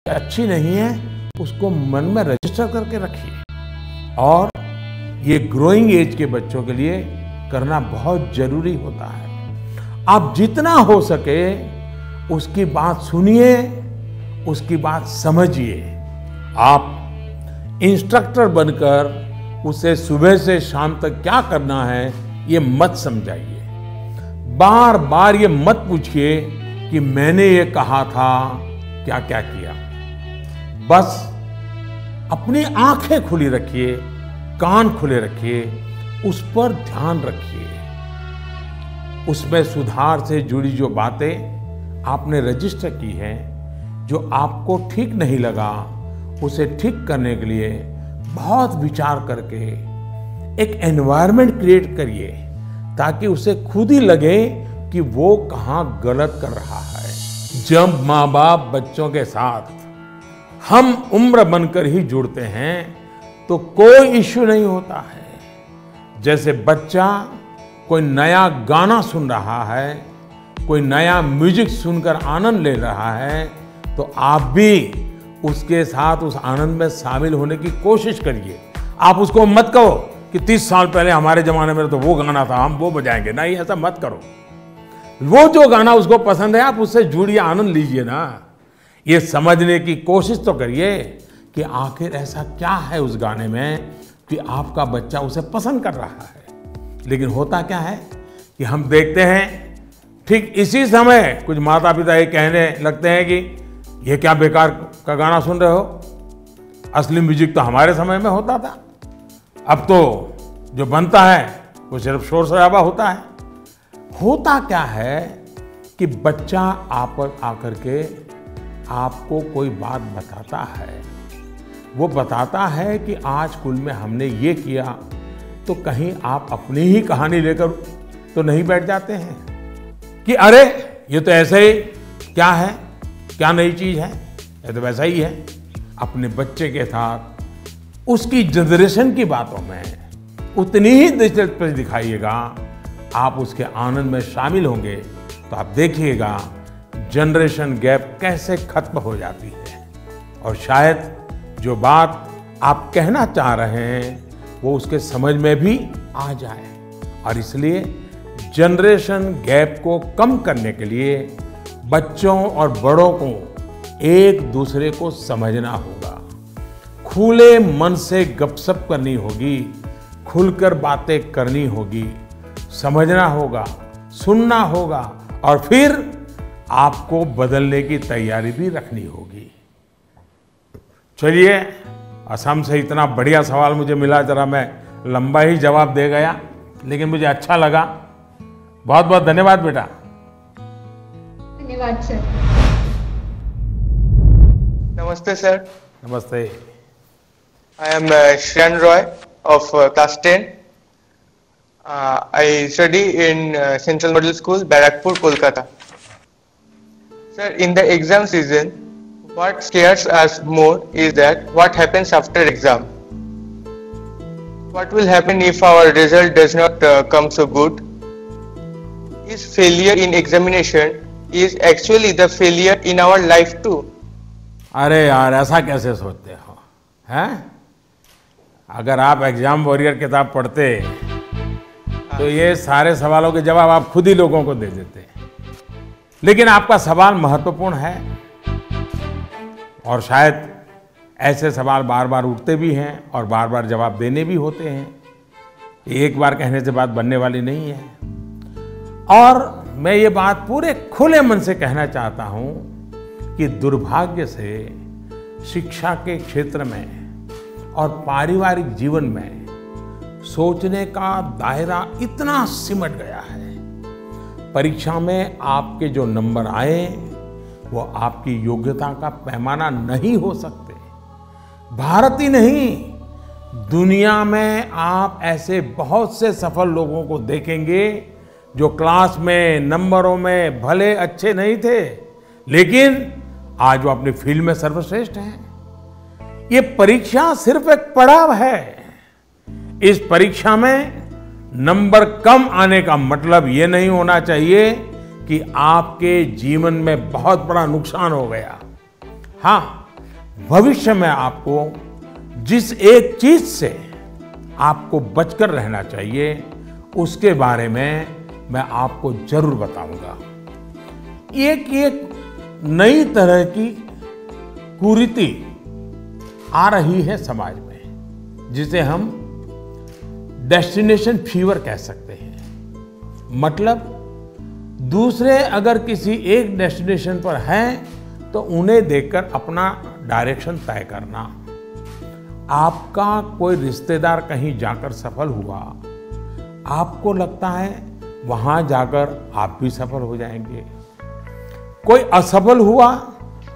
अच्छी नहीं है उसको मन में रजिस्टर करके रखिए। और ये ग्रोइंग एज के बच्चों के लिए करना बहुत जरूरी होता है। आप जितना हो सके उसकी बात सुनिए, उसकी बात समझिए। आप इंस्ट्रक्टर बनकर उसे सुबह से शाम तक क्या करना है ये मत समझाइए। बार बार ये मत पूछिए कि मैंने ये कहा था, क्या क्या किया। बस अपनी आंखें खुली रखिए, कान खुले रखिए, उस पर ध्यान रखिए। उसमें सुधार से जुड़ी जो बातें आपने रजिस्टर की हैं, जो आपको ठीक नहीं लगा, उसे ठीक करने के लिए बहुत विचार करके एक एनवायरनमेंट क्रिएट करिए ताकि उसे खुद ही लगे कि वो कहाँ गलत कर रहा है। जब माँ बाप बच्चों के साथ हम उम्र बनकर ही जुड़ते हैं तो कोई इश्यू नहीं होता है। जैसे बच्चा कोई नया गाना सुन रहा है, कोई नया म्यूजिक सुनकर आनंद ले रहा है, तो आप भी उसके साथ उस आनंद में शामिल होने की कोशिश करिए। आप उसको मत कहो कि 30 साल पहले हमारे जमाने में तो वो गाना था, हम वो बजाएंगे। नहीं, ऐसा मत करो। वो जो गाना उसको पसंद है आप उससे जुड़िए, आनंद लीजिए ना। ये समझने की कोशिश तो करिए कि आखिर ऐसा क्या है उस गाने में कि आपका बच्चा उसे पसंद कर रहा है। लेकिन होता क्या है कि हम देखते हैं ठीक इसी समय कुछ माता पिता ये कहने लगते हैं कि ये क्या बेकार का गाना सुन रहे हो, असली म्यूजिक तो हमारे समय में होता था। अब तो जो बनता है वो सिर्फ शोर शराबा होता है। होता क्या है कि बच्चा आप आकर के आपको कोई बात बताता है, वो बताता है कि आज स्कूल में हमने ये किया, तो कहीं आप अपनी ही कहानी लेकर तो नहीं बैठ जाते हैं कि अरे ये तो ऐसे ही, क्या है, क्या नई चीज है, ये तो वैसा ही है। अपने बच्चे के साथ उसकी जनरेशन की बातों में उतनी ही दिलचस्पी दिखाइएगा, आप उसके आनंद में शामिल होंगे तो आप देखिएगा जनरेशन गैप कैसे खत्म हो जाती है और शायद जो बात आप कहना चाह रहे हैं वो उसके समझ में भी आ जाए। और इसलिए जनरेशन गैप को कम करने के लिए बच्चों और बड़ों को एक दूसरे को समझना होगा, खुले मन से गपशप करनी होगी, खुलकर बातें करनी होगी, समझना होगा, सुनना होगा और फिर आपको बदलने की तैयारी भी रखनी होगी। चलिए, असम से इतना बढ़िया सवाल मुझे मिला, जरा मैं लंबा ही जवाब दे गया, लेकिन मुझे अच्छा लगा। बहुत बहुत धन्यवाद बेटा। धन्यवाद सर। नमस्ते सर। नमस्ते। I am Shreyan Roy of class 10. I study in Central Model School, Barakpur, Kolkata. Sir, in the exam season, what scares us more is that what happens after exam. What will happen if our result does not come so good? Is failure in examination is actually the failure in our life too? अरे यार, ऐसा कैसे सोचते हो, हैं? अगर आप एग्जाम वॉरियर किताब पढ़ते तो ये सारे सवालों के जवाब आप खुद ही लोगों को दे देते। लेकिन आपका सवाल महत्वपूर्ण है और शायद ऐसे सवाल बार बार उठते भी हैं और बार बार जवाब देने भी होते हैं। एक बार कहने से बात बनने वाली नहीं है। और मैं ये बात पूरे खुले मन से कहना चाहता हूं कि दुर्भाग्य से शिक्षा के क्षेत्र में और पारिवारिक जीवन में सोचने का दायरा इतना सिमट गया है। परीक्षा में आपके जो नंबर आए वो आपकी योग्यता का पैमाना नहीं हो सकते। भारत ही नहीं, दुनिया में आप ऐसे बहुत से सफल लोगों को देखेंगे जो क्लास में नंबरों में भले अच्छे नहीं थे, लेकिन आज वो अपनी फील्ड में सर्वश्रेष्ठ हैं। ये परीक्षा सिर्फ एक पड़ाव है। इस परीक्षा में नंबर कम आने का मतलब ये नहीं होना चाहिए कि आपके जीवन में बहुत बड़ा नुकसान हो गया। हाँ, भविष्य में आपको जिस एक चीज से आपको बचकर रहना चाहिए उसके बारे में मैं आपको जरूर बताऊंगा। एक नई तरह की कुरीति आ रही है समाज में, जिसे हम डेस्टिनेशन फीवर कह सकते हैं। मतलब दूसरे अगर किसी एक डेस्टिनेशन पर हैं तो उन्हें देखकर अपना डायरेक्शन तय करना। आपका कोई रिश्तेदार कहीं जाकर सफल हुआ, आपको लगता है वहां जाकर आप भी सफल हो जाएंगे। कोई असफल हुआ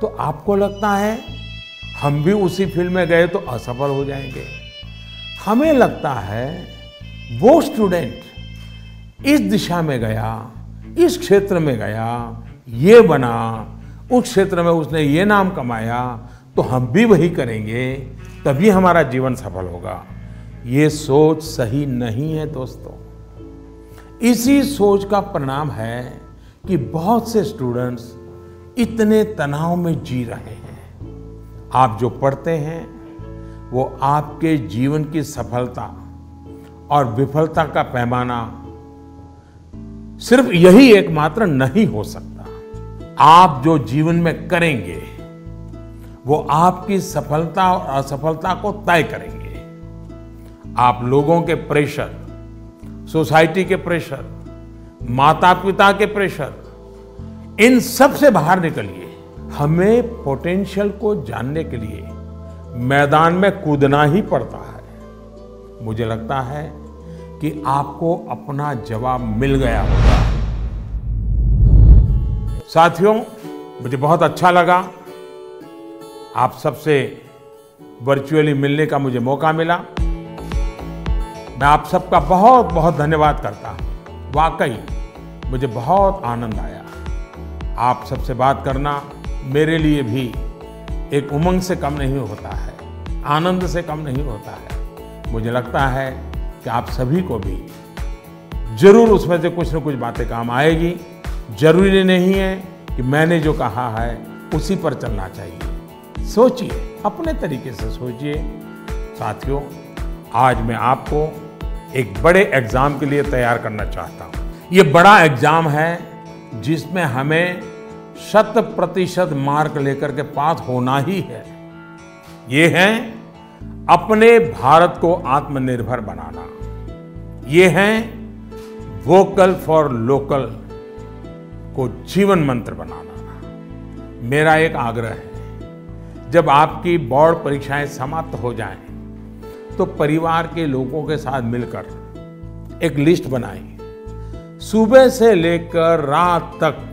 तो आपको लगता है हम भी उसी फील्ड में गए तो असफल हो जाएंगे। हमें लगता है वो स्टूडेंट इस दिशा में गया, इस क्षेत्र में गया, ये बना, उस क्षेत्र में उसने ये नाम कमाया, तो हम भी वही करेंगे, तभी हमारा जीवन सफल होगा। ये सोच सही नहीं है दोस्तों। इसी सोच का परिणाम है कि बहुत से स्टूडेंट्स इतने तनाव में जी रहे हैं। आप जो पढ़ते हैं वो आपके जीवन की सफलता और विफलता का पैमाना सिर्फ यही एकमात्र नहीं हो सकता। आप जो जीवन में करेंगे वो आपकी सफलता और असफलता को तय करेंगे। आप लोगों के प्रेशर, सोसाइटी के प्रेशर, माता पिता के प्रेशर, इन सब से बाहर निकलिए। हमें पोटेंशियल को जानने के लिए मैदान में कूदना ही पड़ता है। मुझे लगता है कि आपको अपना जवाब मिल गया होगा। साथियों, मुझे बहुत अच्छा लगा आप सबसे वर्चुअली मिलने का मुझे मौका मिला। मैं आप सबका बहुत बहुत धन्यवाद करता हूं। वाकई मुझे बहुत आनंद आया। आप सबसे बात करना मेरे लिए भी एक उमंग से कम नहीं होता है, आनंद से कम नहीं होता है। मुझे लगता है कि आप सभी को भी जरूर उसमें से कुछ न कुछ बातें काम आएगी। जरूरी नहीं है कि मैंने जो कहा है उसी पर चलना चाहिए। सोचिए, अपने तरीके से सोचिए। साथियों, आज मैं आपको एक बड़े एग्जाम के लिए तैयार करना चाहता हूँ। ये बड़ा एग्जाम है जिसमें हमें 100% मार्क लेकर के पास होना ही है। ये है अपने भारत को आत्मनिर्भर बनाना। ये है वोकल फॉर लोकल को जीवन मंत्र बनाना। मेरा एक आग्रह है, जब आपकी बोर्ड परीक्षाएं समाप्त हो जाएं, तो परिवार के लोगों के साथ मिलकर एक लिस्ट बनाइए। सुबह से लेकर रात तक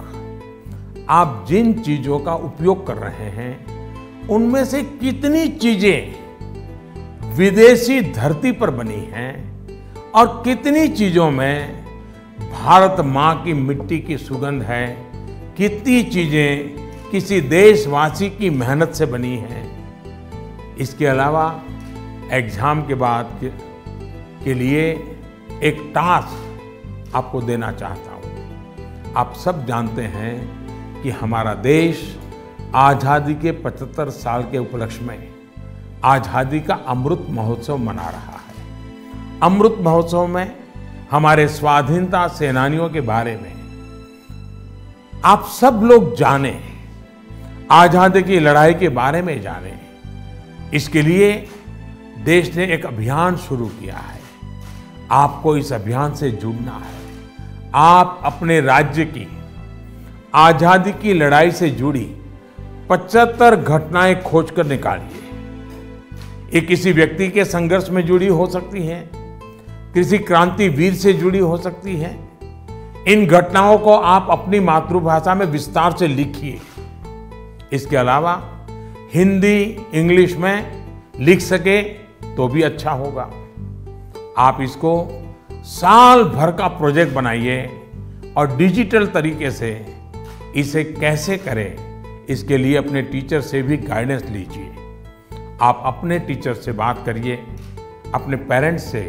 आप जिन चीजों का उपयोग कर रहे हैं, उनमें से कितनी चीजें विदेशी धरती पर बनी हैं और कितनी चीजों में भारत मां की मिट्टी की सुगंध है, कितनी चीजें किसी देशवासी की मेहनत से बनी हैं। इसके अलावा एग्जाम के बाद के लिए एक टास्क आपको देना चाहता हूं। आप सब जानते हैं कि हमारा देश आजादी के 75 साल के उपलक्ष्य में आजादी का अमृत महोत्सव मना रहा है। अमृत महोत्सव में हमारे स्वाधीनता सेनानियों के बारे में आप सब लोग जाने, आजादी की लड़ाई के बारे में जाने। इसके लिए देश ने एक अभियान शुरू किया है। आपको इस अभियान से जुड़ना है। आप अपने राज्य की आजादी की लड़ाई से जुड़ी 75 घटनाएं खोजकर निकालिए। ये किसी व्यक्ति के संघर्ष में जुड़ी हो सकती हैं, किसी क्रांतिवीर से जुड़ी हो सकती हैं। इन घटनाओं को आप अपनी मातृभाषा में विस्तार से लिखिए। इसके अलावा हिंदी, इंग्लिश में लिख सके तो भी अच्छा होगा। आप इसको साल भर का प्रोजेक्ट बनाइए और डिजिटल तरीके से इसे कैसे करें, इसके लिए अपने टीचर से भी गाइडेंस लीजिए। आप अपने टीचर से बात करिए, अपने पेरेंट्स से,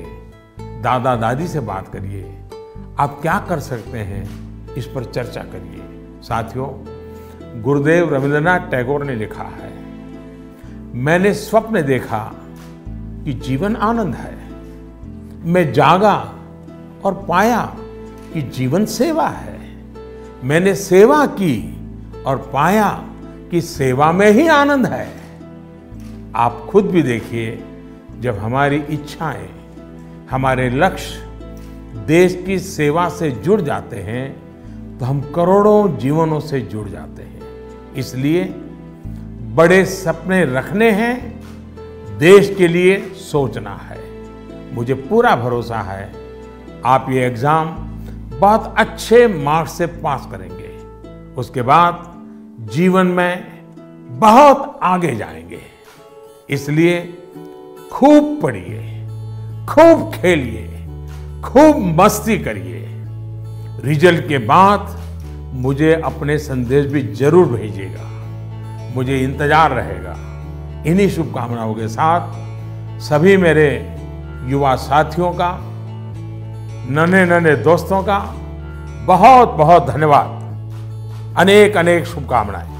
दादा दादी से बात करिए। आप क्या कर सकते हैं, इस पर चर्चा करिए। साथियों, गुरुदेव रविंद्रनाथ टैगोर ने लिखा है, मैंने स्वप्न देखा कि जीवन आनंद है। मैं जागा और पाया कि जीवन सेवा है। मैंने सेवा की और पाया कि सेवा में ही आनंद है। आप खुद भी देखिए, जब हमारी इच्छाएं, हमारे लक्ष्य देश की सेवा से जुड़ जाते हैं, तो हम करोड़ों जीवनों से जुड़ जाते हैं। इसलिए बड़े सपने रखने हैं, देश के लिए सोचना है। मुझे पूरा भरोसा है आप ये एग्जाम बहुत अच्छे मार्क्स से पास करेंगे। उसके बाद जीवन में बहुत आगे जाएंगे। इसलिए खूब पढ़िए, खूब खेलिए, खूब मस्ती करिए। रिजल्ट के बाद मुझे अपने संदेश भी जरूर भेजिएगा, मुझे इंतजार रहेगा। इन्हीं शुभकामनाओं के साथ सभी मेरे युवा साथियों का, नन्हे नन्हे दोस्तों का बहुत बहुत धन्यवाद। अनेक अनेक शुभकामनाएं।